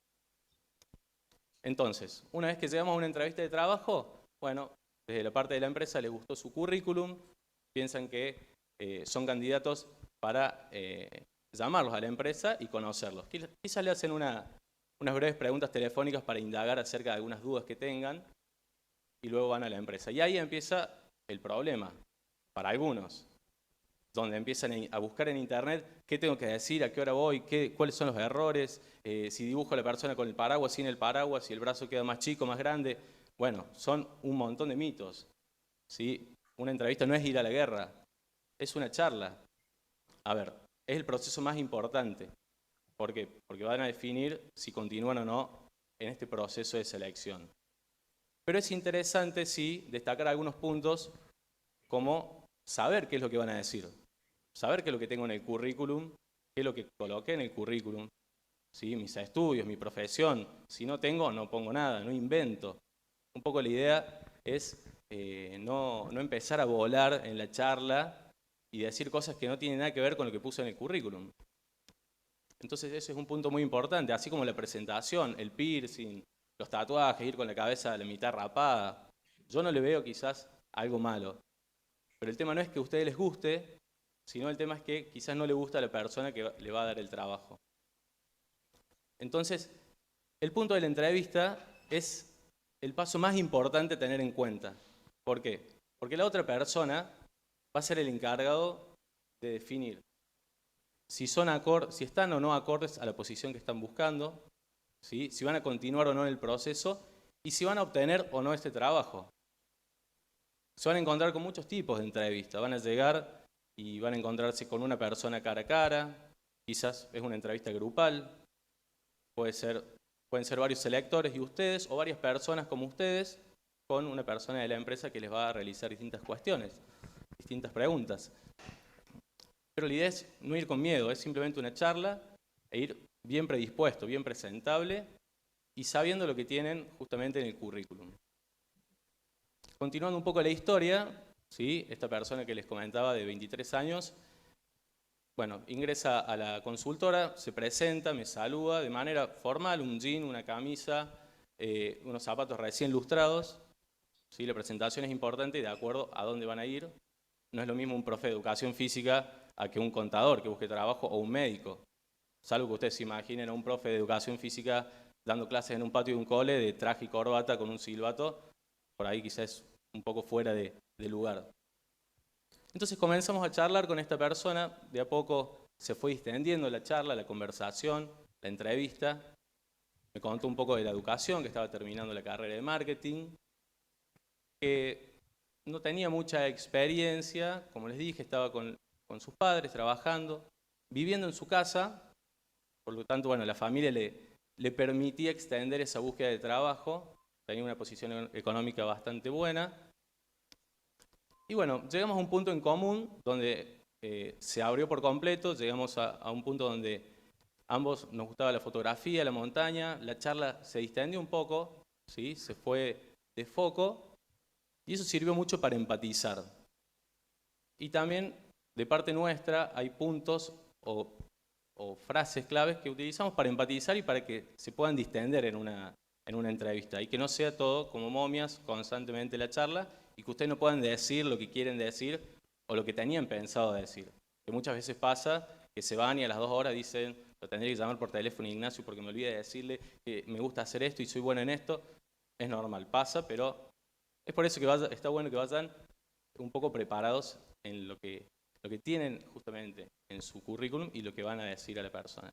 Entonces, una vez que llegamos a una entrevista de trabajo, bueno, desde la parte de la empresa les gustó su currículum, piensan que son candidatos para llamarlos a la empresa y conocerlos. Quizás le hacen unas breves preguntas telefónicas para indagar acerca de algunas dudas que tengan y luego van a la empresa. Y ahí empieza el problema, para algunos, donde empiezan a buscar en Internet qué tengo que decir, a qué hora voy, cuáles son los errores, si dibujo a la persona con el paraguas, sin el paraguas, si el brazo queda más chico, más grande. Bueno, son un montón de mitos, ¿sí? Una entrevista no es ir a la guerra, es una charla. A ver, es el proceso más importante. ¿Por qué? Porque van a definir si continúan o no en este proceso de selección. Pero es interesante, sí, destacar algunos puntos como saber qué es lo que van a decir, saber qué es lo que tengo en el currículum, qué es lo que coloqué en el currículum, ¿sí? Mis estudios, mi profesión. Si no tengo, no pongo nada, no invento. Un poco la idea es no empezar a volar en la charla y decir cosas que no tienen nada que ver con lo que puse en el currículum. Entonces ese es un punto muy importante, así como la presentación, el piercing, los tatuajes, ir con la cabeza a la mitad rapada. Yo no le veo quizás algo malo. Pero el tema no es que a ustedes les guste, sino el tema es que quizás no le gusta a la persona que le va a dar el trabajo. Entonces, el punto de la entrevista es el paso más importante a tener en cuenta. ¿Por qué? Porque la otra persona va a ser el encargado de definir si están o no acordes a la posición que están buscando, ¿sí? Si van a continuar o no en el proceso y si van a obtener o no este trabajo. Se van a encontrar con muchos tipos de entrevistas. Van a llegar y van a encontrarse con una persona cara a cara, quizás es una entrevista grupal, pueden ser varios selectores y ustedes, o varias personas como ustedes, con una persona de la empresa que les va a realizar distintas cuestiones, distintas preguntas. Pero la idea es no ir con miedo, es simplemente una charla e ir bien predispuesto, bien presentable y sabiendo lo que tienen justamente en el currículum. Continuando un poco la historia, ¿sí? Esta persona que les comentaba de 23 años, bueno, ingresa a la consultora, se presenta, me saluda de manera formal, un jean, una camisa, unos zapatos recién lustrados. ¿sí? La presentación es importante de acuerdo a dónde van a ir. No es lo mismo un profe de educación física a que un contador que busque trabajo o un médico. Salvo que ustedes se imaginen a un profe de educación física dando clases en un patio de un cole de traje y corbata con un silbato, por ahí quizás un poco fuera de lugar. Entonces comenzamos a charlar con esta persona, de a poco se fue extendiendo la charla, la conversación, la entrevista. Me contó un poco de la educación, que estaba terminando la carrera de marketing, que no tenía mucha experiencia, como les dije, estaba con sus padres trabajando, viviendo en su casa, por lo tanto, bueno, la familia le permitía extender esa búsqueda de trabajo, tenía una posición económica bastante buena. Y bueno, llegamos a un punto en común donde se abrió por completo, llegamos a un punto donde ambos nos gustaba la fotografía, la montaña, la charla se distendió un poco, ¿sí? Se fue de foco y eso sirvió mucho para empatizar. Y también de parte nuestra hay puntos o frases claves que utilizamos para empatizar y para que se puedan distender en una entrevista y que no sea todo como momias constantemente la charla y que ustedes no puedan decir lo que quieren decir o lo que tenían pensado decir. Que muchas veces pasa que se van y a las 2 horas dicen, lo tendré que llamar por teléfono a Ignacio porque me olvidé de decirle que me gusta hacer esto y soy bueno en esto. Es normal, pasa, pero es por eso que está bueno que vayan un poco preparados en lo que tienen justamente en su currículum y lo que van a decir a la persona.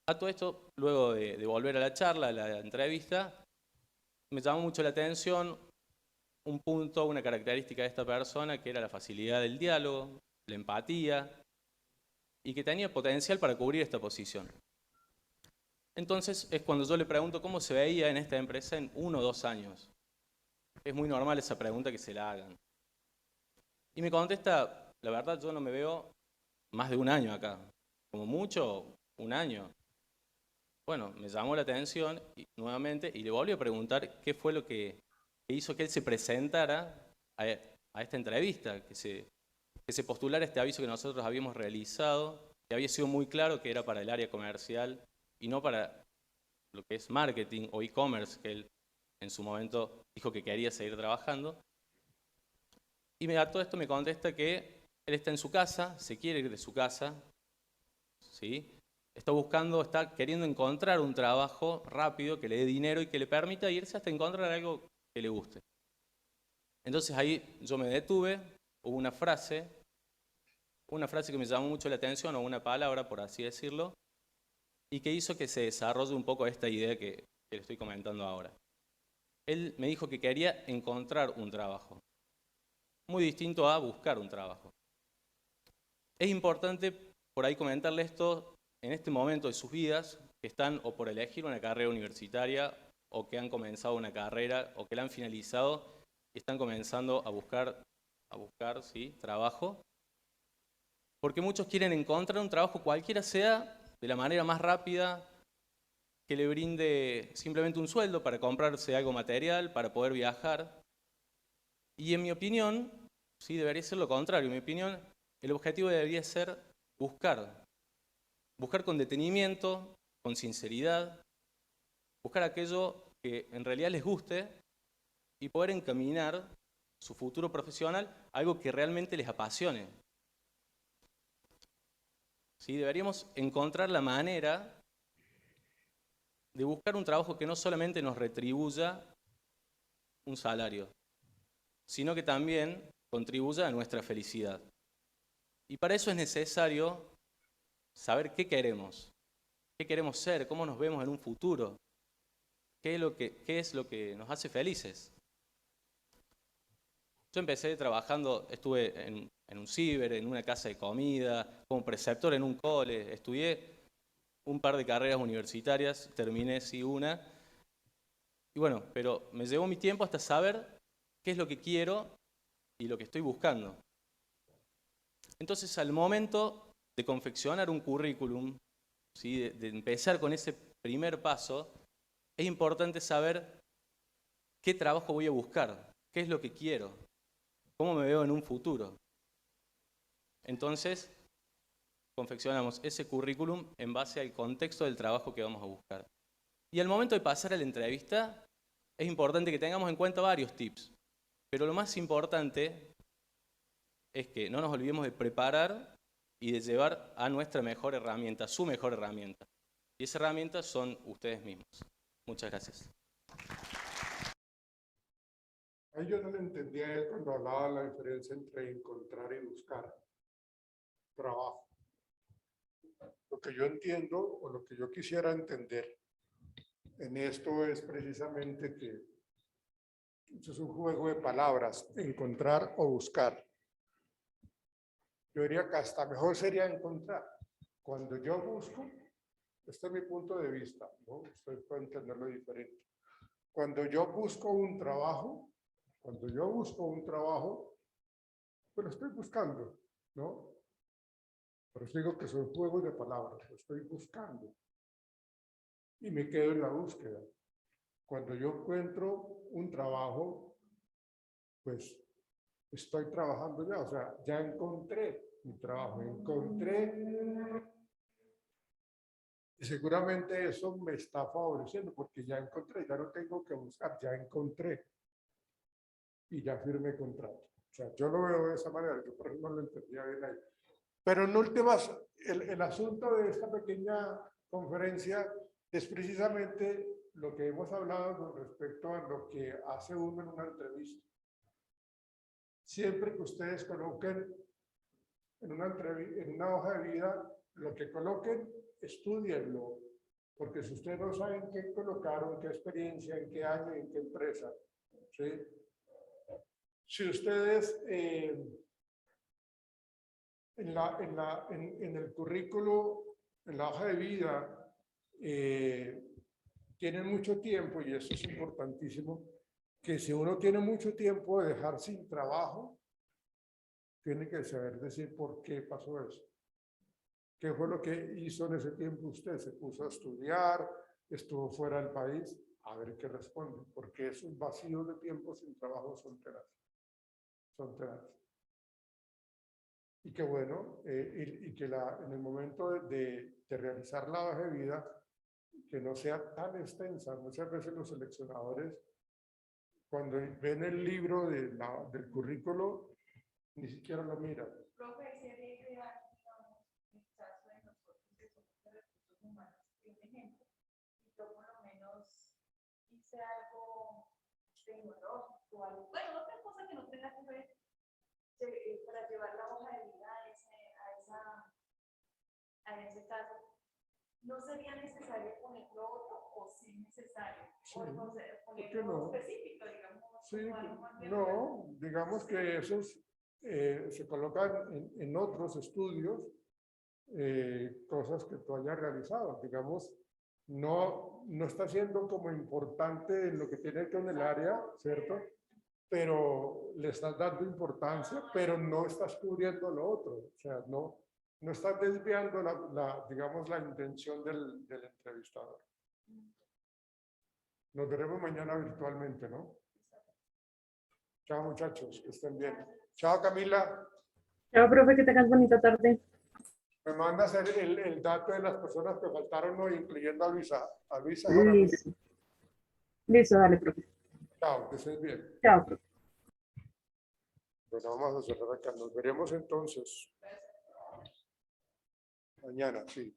A todo esto, luego de volver a la charla, a la entrevista, me llamó mucho la atención un punto, una característica de esta persona que era la facilidad del diálogo, la empatía y que tenía potencial para cubrir esta posición. Entonces es cuando yo le pregunto cómo se veía en esta empresa en 1 o 2 años. Es muy normal esa pregunta que se la hagan. Y me contesta, la verdad yo no me veo más de 1 año acá, como mucho 1 año. Bueno, me llamó la atención nuevamente y le volví a preguntar qué fue lo que hizo que él se presentara a esta entrevista, que se postulara este aviso que nosotros habíamos realizado, que había sido muy claro que era para el área comercial y no para lo que es marketing o e-commerce, que él en su momento dijo que quería seguir trabajando. Y a todo esto me contesta que él está en su casa, se quiere ir de su casa, ¿sí? Está queriendo encontrar un trabajo rápido que le dé dinero y que le permita irse hasta encontrar algo que le guste. Entonces ahí yo me detuve, hubo una frase que me llamó mucho la atención, o una palabra, por así decirlo, y que hizo que se desarrolle un poco esta idea que le estoy comentando ahora. Él me dijo que quería encontrar un trabajo, muy distinto a buscar un trabajo. Es importante por ahí comentarle esto en este momento de sus vidas, que están o por elegir una carrera universitaria, o que han comenzado una carrera, o que la han finalizado y están comenzando a buscar ¿sí? trabajo. Porque muchos quieren encontrar un trabajo cualquiera sea, de la manera más rápida, que le brinde simplemente un sueldo para comprarse algo material, para poder viajar. Y en mi opinión, sí, debería ser lo contrario. En mi opinión, el objetivo debería ser buscar con detenimiento, con sinceridad, buscar aquello que en realidad les guste y poder encaminar su futuro profesional a algo que realmente les apasione. ¿Sí? Deberíamos encontrar la manera de buscar un trabajo que no solamente nos retribuya un salario, sino que también contribuya a nuestra felicidad. Y para eso es necesario saber qué queremos ser, cómo nos vemos en un futuro, qué es lo que nos hace felices. Yo empecé trabajando, estuve en un ciber, en una casa de comida, como preceptor en un cole, estudié un par de carreras universitarias, terminé sí una, y bueno, pero me llevó mi tiempo hasta saber qué es lo que quiero y lo que estoy buscando. Entonces, al momento de confeccionar un currículum, ¿sí? de empezar con ese primer paso, es importante saber qué trabajo voy a buscar, qué es lo que quiero, cómo me veo en un futuro. Entonces, confeccionamos ese currículum en base al contexto del trabajo que vamos a buscar. Y al momento de pasar a la entrevista, es importante que tengamos en cuenta varios tips, pero lo más importante es que no nos olvidemos de preparar y de llevar a nuestra mejor herramienta, su mejor herramienta. Y esa herramienta son ustedes mismos. Muchas gracias. Ahí yo no le entendía a él cuando hablaba de la diferencia entre encontrar y buscar trabajo. Lo que yo entiendo o lo que yo quisiera entender en esto es precisamente que eso es un juego de palabras, encontrar o buscar. Yo diría que hasta mejor sería encontrar. Cuando yo busco, este es mi punto de vista, ¿no? Usted puede entenderlo diferente. Cuando yo busco un trabajo, pues lo estoy buscando, ¿no? Por eso digo que son juegos de palabras, lo estoy buscando. Y me quedo en la búsqueda. Cuando yo encuentro un trabajo, pues estoy trabajando ya, o sea, ya encontré mi trabajo, y seguramente eso me está favoreciendo porque ya encontré, ya no tengo que buscar, ya encontré y ya firmé contrato. O sea, yo lo veo de esa manera, yo por ejemplo no lo entendía bien ahí. Pero en últimas, el asunto de esta pequeña conferencia es precisamente lo que hemos hablado con respecto a lo que hace uno en una entrevista. Siempre que ustedes coloquen en una hoja de vida, lo que coloquen, estudienlo, porque si ustedes no saben qué colocaron, qué experiencia, en qué año, en qué empresa, ¿sí? Si ustedes en el currículo, en la hoja de vida, tienen mucho tiempo, y eso es importantísimo, que si uno tiene mucho tiempo de dejar sin trabajo, tiene que saber decir por qué pasó eso. ¿Qué fue lo que hizo en ese tiempo usted? ¿Se puso a estudiar? ¿Estuvo fuera del país? A ver qué responde, porque esos vacíos de tiempo sin trabajo son tenaces. Son tenaces. Y qué bueno, y que en el momento de realizar la hoja de vida, que no sea tan extensa. Muchas veces los seleccionadores, cuando ven el libro del currículo, ni siquiera lo miran. Profe, sería ideal, digamos, en el caso de nosotros que somos de recursos humanos, un ejemplo, y yo por lo menos hice algo tecnológico, algo, bueno, otra cosa que no tenga que ver para llevar la hoja de vida a ese caso. ¿No sería necesario ponerlo otro o sí necesario? Sí, O no sé, ¿por qué ponerlo no? específico, digamos. Sí, algo más bien no, digamos que esos se colocan en otros estudios, cosas que tú hayas realizado. Digamos, no está siendo como importante en lo que tiene que ver con el área, ¿cierto? Pero le estás dando importancia, pero no estás cubriendo lo otro. O sea, no estás desviando digamos, la intención del entrevistador. Nos veremos mañana virtualmente, ¿no? Chao, muchachos, que estén bien. Chao, Camila. Chao, profe, que tengas bonita tarde. Me mandas el dato de las personas que faltaron hoy, incluyendo a Luisa. A Luisa. Listo. Listo, dale, profe. Chao, que estés bien. Chao, profe. Bueno, vamos a cerrar acá. Nos veremos entonces mañana, sí.